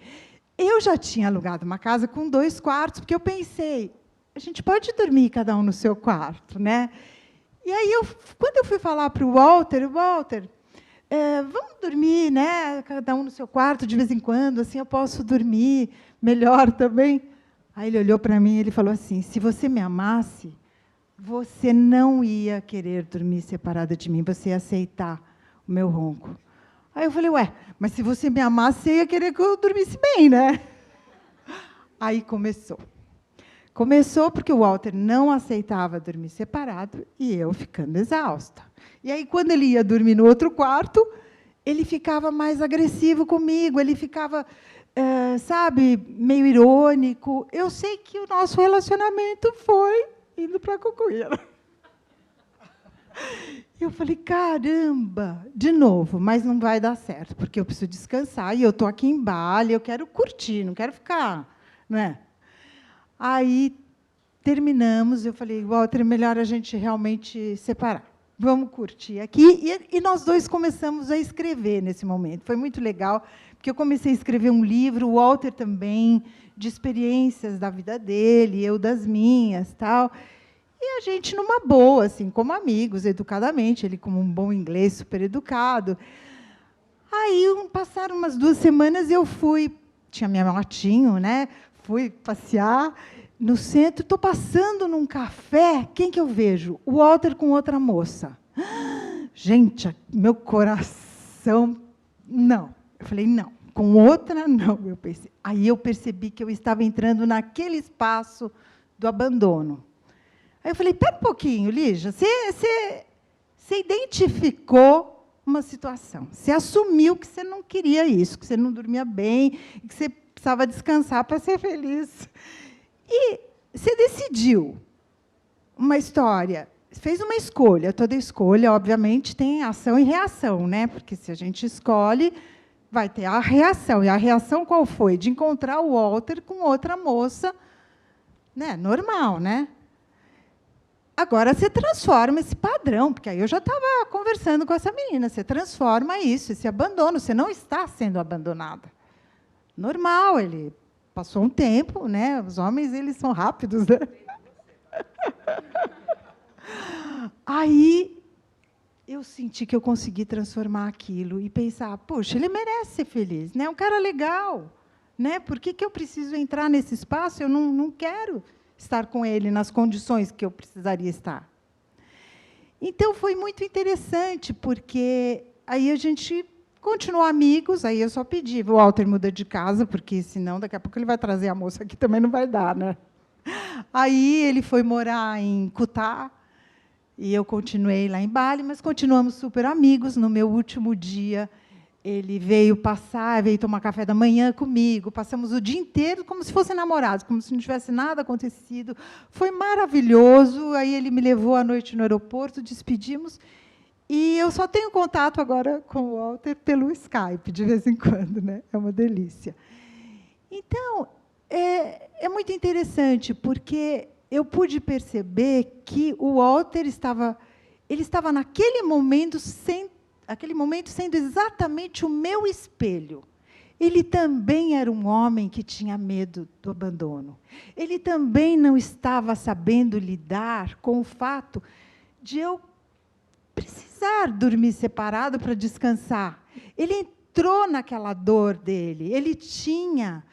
eu já tinha alugado uma casa com 2 quartos, porque eu pensei, a gente pode dormir cada um no seu quarto, né? E aí, quando eu fui falar para o Walter, vamos dormir, né? Cada um no seu quarto, de vez em quando, assim eu posso dormir melhor também. Aí ele olhou para mim e ele falou assim, se você me amasse, você não ia querer dormir separada de mim, você ia aceitar o meu ronco. Aí eu falei, mas se você me amasse, você ia querer que eu dormisse bem, né? Aí começou. Começou porque o Walter não aceitava dormir separado e eu ficando exausta. E aí, quando ele ia dormir no outro quarto, ele ficava mais agressivo comigo, ele ficava, sabe, meio irônico. Eu sei que o nosso relacionamento foi indo para a cucuia. Eu falei, caramba, de novo, mas não vai dar certo, porque eu preciso descansar, e eu estou aqui em Bali, eu quero curtir, não quero ficar, né? Aí, terminamos, eu falei, Walter, é melhor a gente realmente separar. Vamos curtir aqui. E nós dois começamos a escrever nesse momento. Foi muito legal, porque eu comecei a escrever um livro, o Walter também, de experiências da vida dele, eu das minhas, tal. E a gente, numa boa, assim, como amigos, educadamente, ele como um bom inglês, super educado. Aí, passaram umas 2 semanas, eu fui, tinha minha motinho, né? Fui passear no centro, estou passando num café, quem que eu vejo? O Walter com outra moça. Gente, meu coração, não. Eu falei, não, com outra, não. Eu pensei. Aí eu percebi que eu estava entrando naquele espaço do abandono. Aí eu falei, pera um pouquinho, Lígia, você identificou uma situação, você assumiu que você não queria isso, que você não dormia bem, que você precisava descansar para ser feliz. E você decidiu uma história, fez uma escolha. Toda escolha, obviamente, tem ação e reação, né? Porque se a gente escolhe, vai ter a reação. E a reação qual foi? De encontrar o Walter com outra moça, né? Normal, né? Agora, você transforma esse padrão, porque aí eu já estava conversando com essa menina, você transforma isso, esse abandono, você não está sendo abandonada. Normal, ele passou um tempo, né? Os homens, eles são rápidos, né? Aí, eu senti que eu consegui transformar aquilo e pensar, poxa, ele merece ser feliz, né? É um cara legal, né? Por que eu preciso entrar nesse espaço? Eu não quero estar com ele nas condições que eu precisaria estar. Então, foi muito interessante, porque aí a gente continuou amigos, aí eu só pedi, o Walter muda de casa, porque senão daqui a pouco ele vai trazer a moça aqui, também não vai dar, né? Aí ele foi morar em Cutá, e eu continuei lá em Bali, mas continuamos super amigos. No meu último dia, ele veio tomar café da manhã comigo, passamos o dia inteiro como se fossem namorados, como se não tivesse nada acontecido. Foi maravilhoso. Aí ele me levou à noite no aeroporto, despedimos, e eu só tenho contato agora com o Walter pelo Skype, de vez em quando, né? É uma delícia. Então, é muito interessante, porque eu pude perceber que o Walter estava naquele momento sendo exatamente o meu espelho. Ele também era um homem que tinha medo do abandono. Ele também não estava sabendo lidar com o fato de eu precisar dormir separado para descansar. Ele entrou naquela dor dele. Ele tinha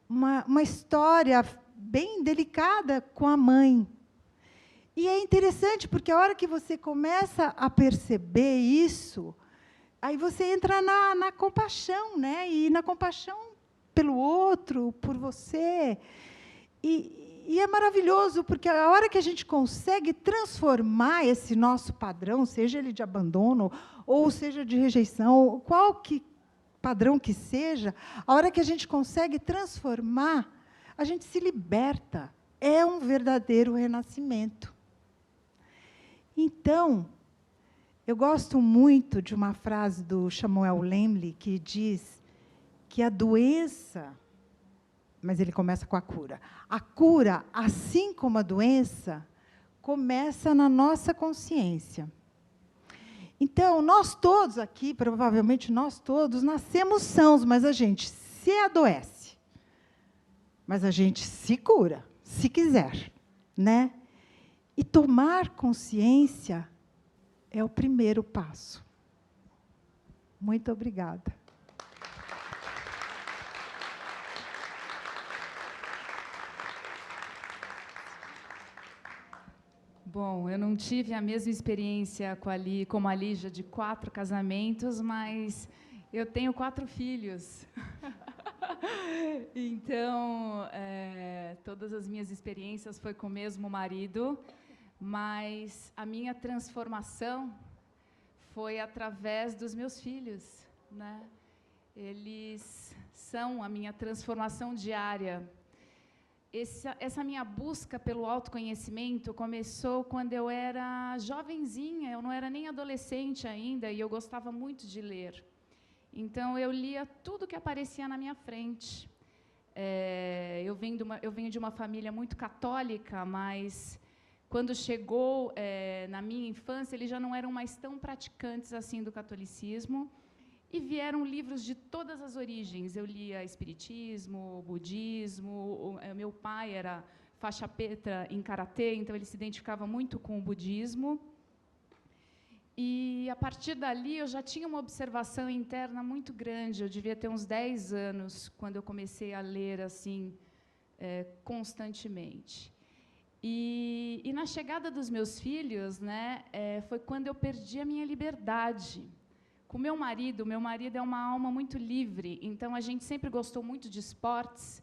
uma história bem delicada com a mãe. E é interessante, porque a hora que você começa a perceber isso, aí você entra na compaixão, né? E na compaixão pelo outro, por você. E é maravilhoso, porque a hora que a gente consegue transformar esse nosso padrão, seja ele de abandono, ou seja de rejeição, padrão que seja, a hora que a gente consegue transformar, a gente se liberta. É um verdadeiro renascimento. Então, eu gosto muito de uma frase do Samuel Lemley, que diz que a doença, mas ele começa com a cura, assim como a doença, começa na nossa consciência. Então, nós todos aqui, provavelmente nós todos, nascemos sãos, mas a gente se adoece. Mas a gente se cura, se quiser, né? E tomar consciência é o primeiro passo. Muito obrigada. Bom, eu não tive a mesma experiência como a Lígia, de 4 casamentos, mas eu tenho 4 filhos. Então, todas as minhas experiências foi com o mesmo marido, mas a minha transformação foi através dos meus filhos, né? Eles são a minha transformação diária. Essa minha busca pelo autoconhecimento começou quando eu era jovenzinha, eu não era nem adolescente ainda, e eu gostava muito de ler. Então, eu lia tudo que aparecia na minha frente. Eu venho de uma família muito católica, mas, quando chegou na minha infância, eles já não eram mais tão praticantes assim do catolicismo, e vieram livros de todas as origens. Eu lia espiritismo, budismo. Meu pai era faixa preta em karatê, então ele se identificava muito com o budismo. E, a partir dali, eu já tinha uma observação interna muito grande. Eu devia ter uns 10 anos, quando eu comecei a ler assim, constantemente. E na chegada dos meus filhos, né, foi quando eu perdi a minha liberdade. Com meu marido é uma alma muito livre, então a gente sempre gostou muito de esportes,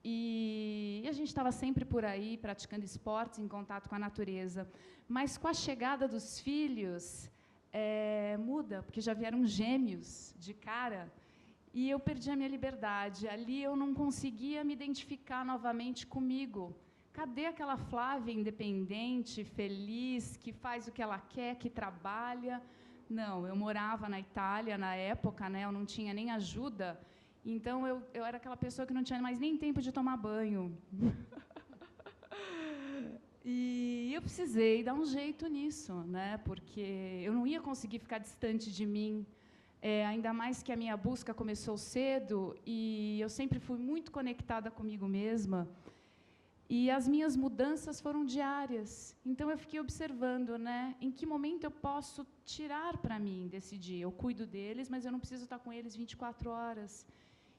e a gente estava sempre por aí, praticando esportes, em contato com a natureza. Mas, com a chegada dos filhos, muda, porque já vieram gêmeos de cara, e eu perdi a minha liberdade. Ali eu não conseguia me identificar novamente comigo. Cadê aquela Flávia independente, feliz, que faz o que ela quer, que trabalha? Não, eu morava na Itália na época, né, eu não tinha nem ajuda, então eu era aquela pessoa que não tinha mais nem tempo de tomar banho. E eu precisei dar um jeito nisso, né, porque eu não ia conseguir ficar distante de mim, ainda mais que a minha busca começou cedo, e eu sempre fui muito conectada comigo mesma. E as minhas mudanças foram diárias. Então, eu fiquei observando, né, em que momento eu posso tirar para mim desse dia. Eu cuido deles, mas eu não preciso estar com eles 24 horas.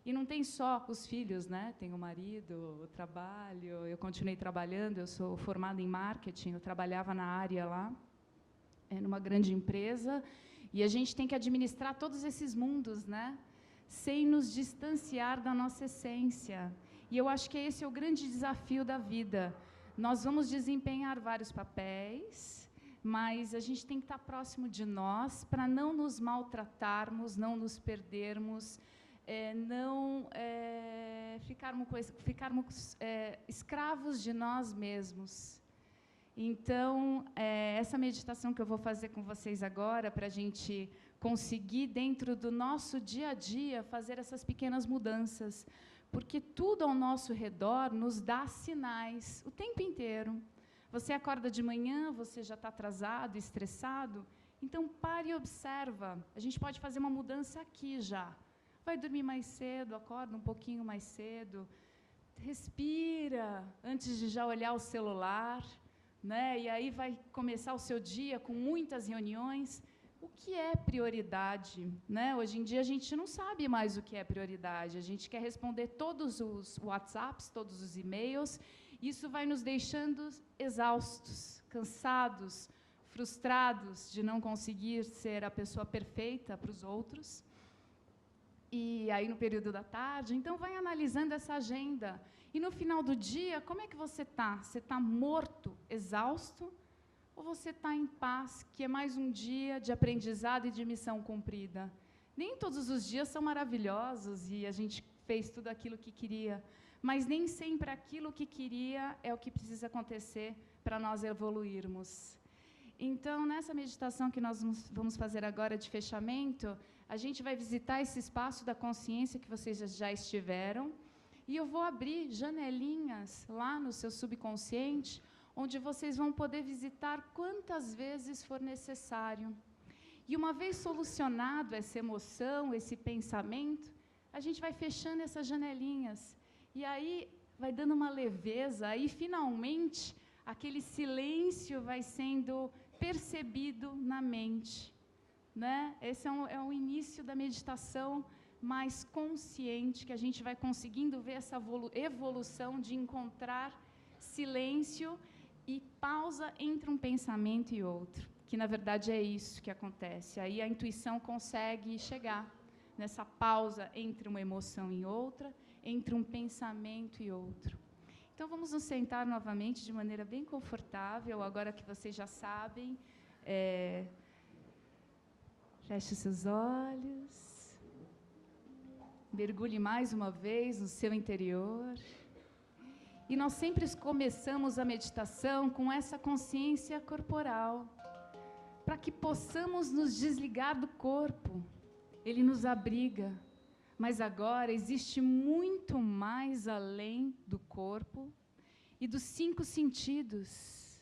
E não tem só os filhos, né? Tem o marido, o trabalho. Eu continuei trabalhando, eu sou formada em marketing, eu trabalhava na área lá. numa grande empresa, e a gente tem que administrar todos esses mundos, né? Sem nos distanciar da nossa essência. E eu acho que esse é o grande desafio da vida. Nós vamos desempenhar vários papéis, mas a gente tem que estar próximo de nós para não nos maltratarmos, não nos perdermos, não ficarmos escravos de nós mesmos. Então, essa meditação que eu vou fazer com vocês agora, para a gente conseguir, dentro do nosso dia a dia, fazer essas pequenas mudanças, porque tudo ao nosso redor nos dá sinais o tempo inteiro. Você acorda de manhã, você já está atrasado, estressado, então pare e observa. A gente pode fazer uma mudança aqui já. Vai dormir mais cedo, acorda um pouquinho mais cedo, respira antes de já olhar o celular, né? E aí vai começar o seu dia com muitas reuniões. O que é prioridade, né? Hoje em dia a gente não sabe mais o que é prioridade. A gente quer responder todos os WhatsApps, todos os e-mails. Isso vai nos deixando exaustos, cansados, frustrados de não conseguir ser a pessoa perfeita para os outros. E aí no período da tarde, então vai analisando essa agenda. E no final do dia, como é que você está? Você está morto, exausto? Ou você está em paz, que é mais um dia de aprendizado e de missão cumprida? Nem todos os dias são maravilhosos e a gente fez tudo aquilo que queria, mas nem sempre aquilo que queria é o que precisa acontecer para nós evoluirmos. Então, nessa meditação que nós vamos fazer agora de fechamento, a gente vai visitar esse espaço da consciência que vocês já estiveram, e eu vou abrir janelinhas lá no seu subconsciente, onde vocês vão poder visitar quantas vezes for necessário. E uma vez solucionado essa emoção, esse pensamento, a gente vai fechando essas janelinhas, e aí vai dando uma leveza, aí finalmente aquele silêncio vai sendo percebido na mente, né? Esse é o início da meditação mais consciente, que a gente vai conseguindo ver essa evolução de encontrar silêncio e pausa entre um pensamento e outro, que na verdade é isso que acontece. Aí a intuição consegue chegar nessa pausa entre uma emoção e outra, entre um pensamento e outro. Então, vamos nos sentar novamente de maneira bem confortável, agora que vocês já sabem. Feche seus olhos. Mergulhe mais uma vez no seu interior. E nós sempre começamos a meditação com essa consciência corporal, para que possamos nos desligar do corpo. Ele nos abriga. Mas agora existe muito mais além do corpo e dos 5 sentidos.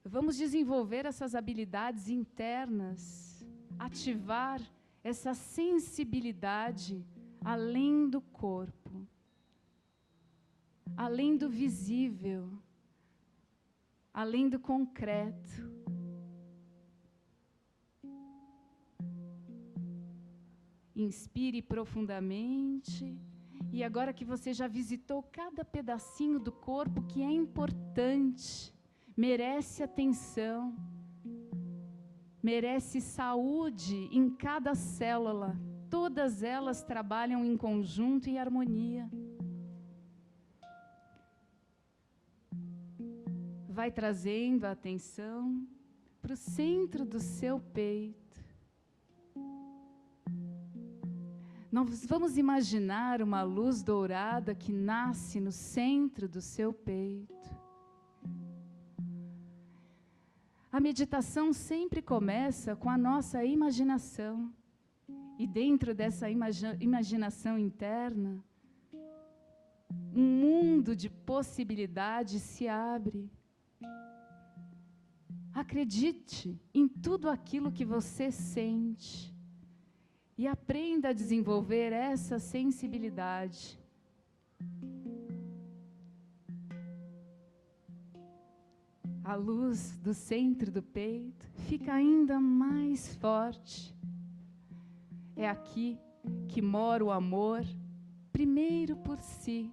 Vamos desenvolver essas habilidades internas, ativar essa sensibilidade além do corpo, além do visível, além do concreto. Inspire profundamente. E agora que você já visitou cada pedacinho do corpo que é importante, merece atenção, merece saúde em cada célula. Todas elas trabalham em conjunto e harmonia. Vai trazendo a atenção para o centro do seu peito. Nós vamos imaginar uma luz dourada que nasce no centro do seu peito. A meditação sempre começa com a nossa imaginação. E dentro dessa imaginação interna, um mundo de possibilidades se abre. Acredite em tudo aquilo que você sente. E aprenda a desenvolver essa sensibilidade. A luz do centro do peito fica ainda mais forte. É aqui que mora o amor, primeiro por si,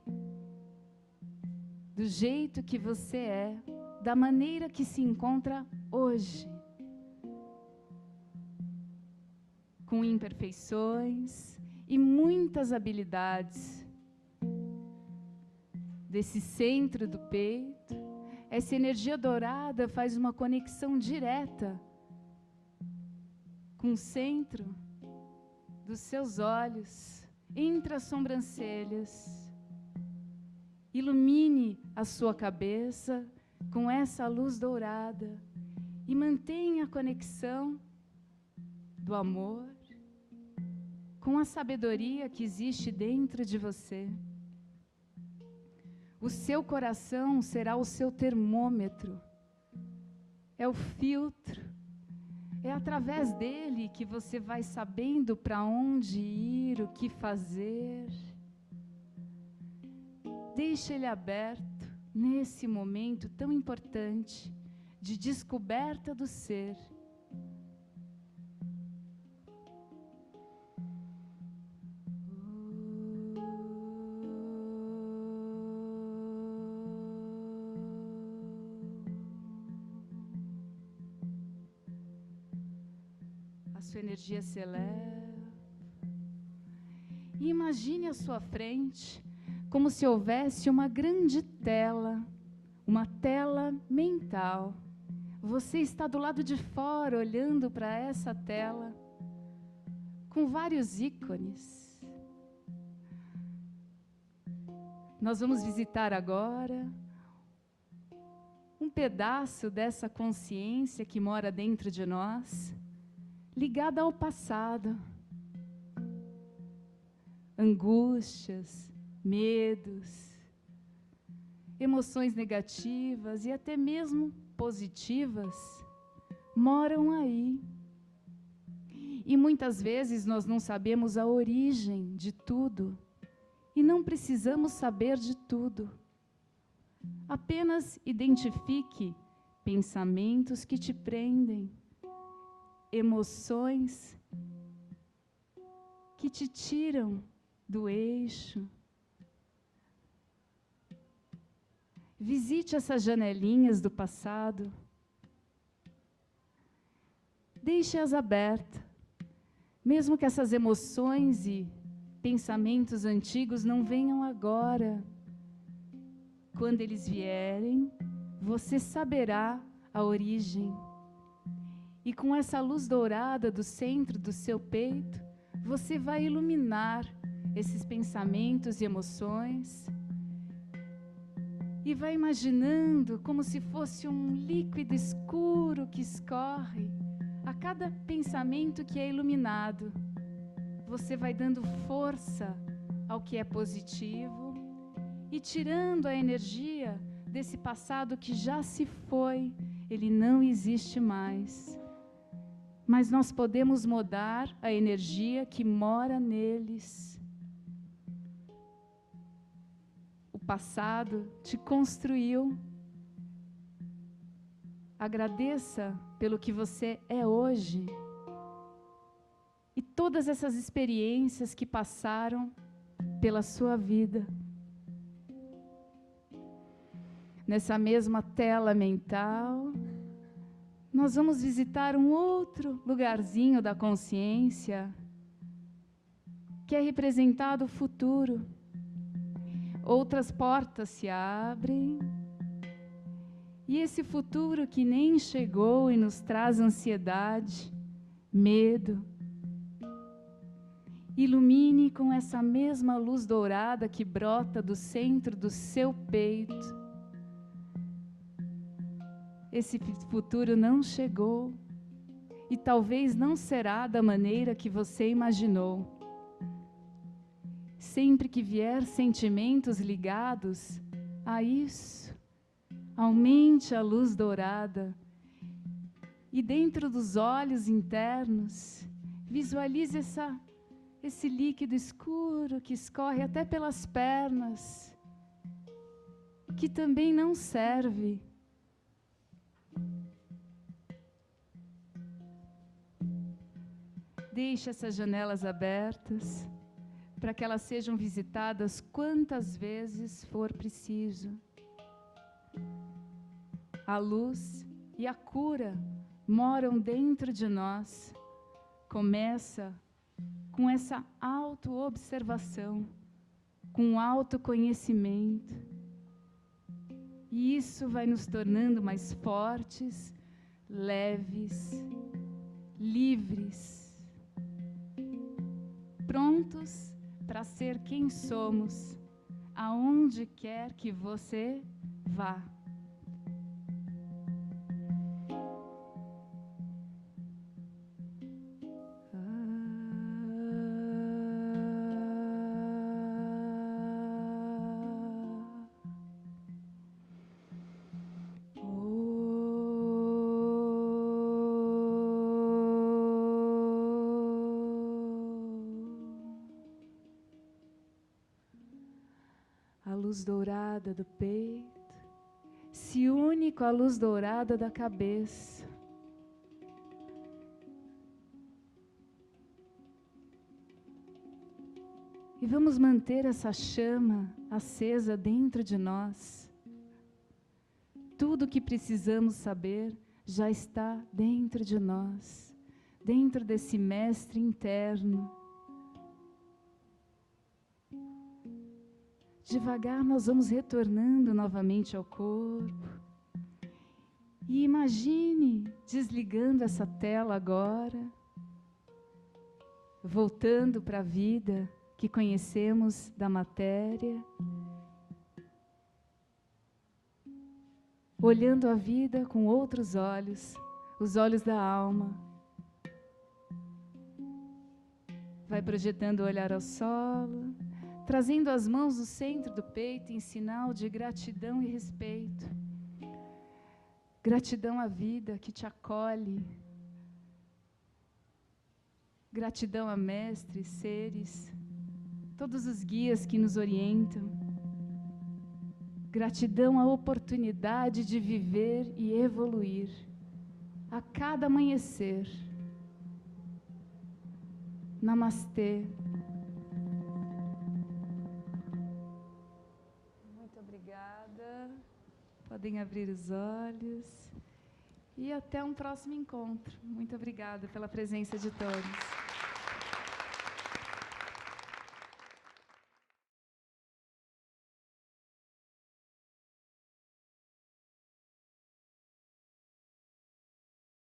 do jeito que você é, da maneira que se encontra hoje, com imperfeições e muitas habilidades. Desse centro do peito, essa energia dourada faz uma conexão direta com o centro dos seus olhos, entre as sobrancelhas. Ilumine a sua cabeça com essa luz dourada e mantenha a conexão do amor com a sabedoria que existe dentro de você. O seu coração será o seu termômetro, é o filtro, é através dele que você vai sabendo para onde ir, o que fazer. Deixe ele aberto nesse momento tão importante de descoberta do ser. A sua energia se eleva. E imagine à sua frente como se houvesse uma grande tela, uma tela mental. Você está do lado de fora, olhando para essa tela, com vários ícones. Nós vamos visitar agora um pedaço dessa consciência que mora dentro de nós, ligada ao passado. Angústias, medos, emoções negativas e até mesmo positivas moram aí. E muitas vezes nós não sabemos a origem de tudo e não precisamos saber de tudo. Apenas identifique pensamentos que te prendem, emoções que te tiram do eixo. Visite essas janelinhas do passado. Deixe-as abertas. Mesmo que essas emoções e pensamentos antigos não venham agora. Quando eles vierem, você saberá a origem. E com essa luz dourada do centro do seu peito, você vai iluminar esses pensamentos e emoções e vai imaginando como se fosse um líquido escuro que escorre a cada pensamento que é iluminado. Você vai dando força ao que é positivo e tirando a energia desse passado que já se foi, ele não existe mais. Mas nós podemos mudar a energia que mora neles. O passado te construiu. Agradeça pelo que você é hoje. E todas essas experiências que passaram pela sua vida. Nessa mesma tela mental, nós vamos visitar um outro lugarzinho da consciência, que é representado o futuro. Outras portas se abrem, e esse futuro que nem chegou e nos traz ansiedade, medo, ilumine com essa mesma luz dourada que brota do centro do seu peito. Esse futuro não chegou e talvez não será da maneira que você imaginou. Sempre que vier sentimentos ligados a isso, aumente a luz dourada e dentro dos olhos internos, visualize esse líquido escuro que escorre até pelas pernas, que também não serve. Deixe essas janelas abertas para que elas sejam visitadas quantas vezes for preciso. A luz e a cura moram dentro de nós. Começa com essa autoobservação, com autoconhecimento. E isso vai nos tornando mais fortes, leves, livres, prontos para ser quem somos, aonde quer que você vá. A luz dourada do peito se une com a luz dourada da cabeça. E vamos manter essa chama acesa dentro de nós. Tudo o que precisamos saber já está dentro de nós, dentro desse mestre interno. Devagar nós vamos retornando novamente ao corpo. E imagine desligando essa tela agora, voltando para a vida que conhecemos da matéria, olhando a vida com outros olhos, os olhos da alma. Vai projetando o olhar ao solo, trazendo as mãos no centro do peito em sinal de gratidão e respeito. Gratidão à vida que te acolhe. Gratidão a mestres, seres, todos os guias que nos orientam. Gratidão à oportunidade de viver e evoluir a cada amanhecer. Namastê. Muito obrigada. Podem abrir os olhos. E até um próximo encontro. Muito obrigada pela presença de todos.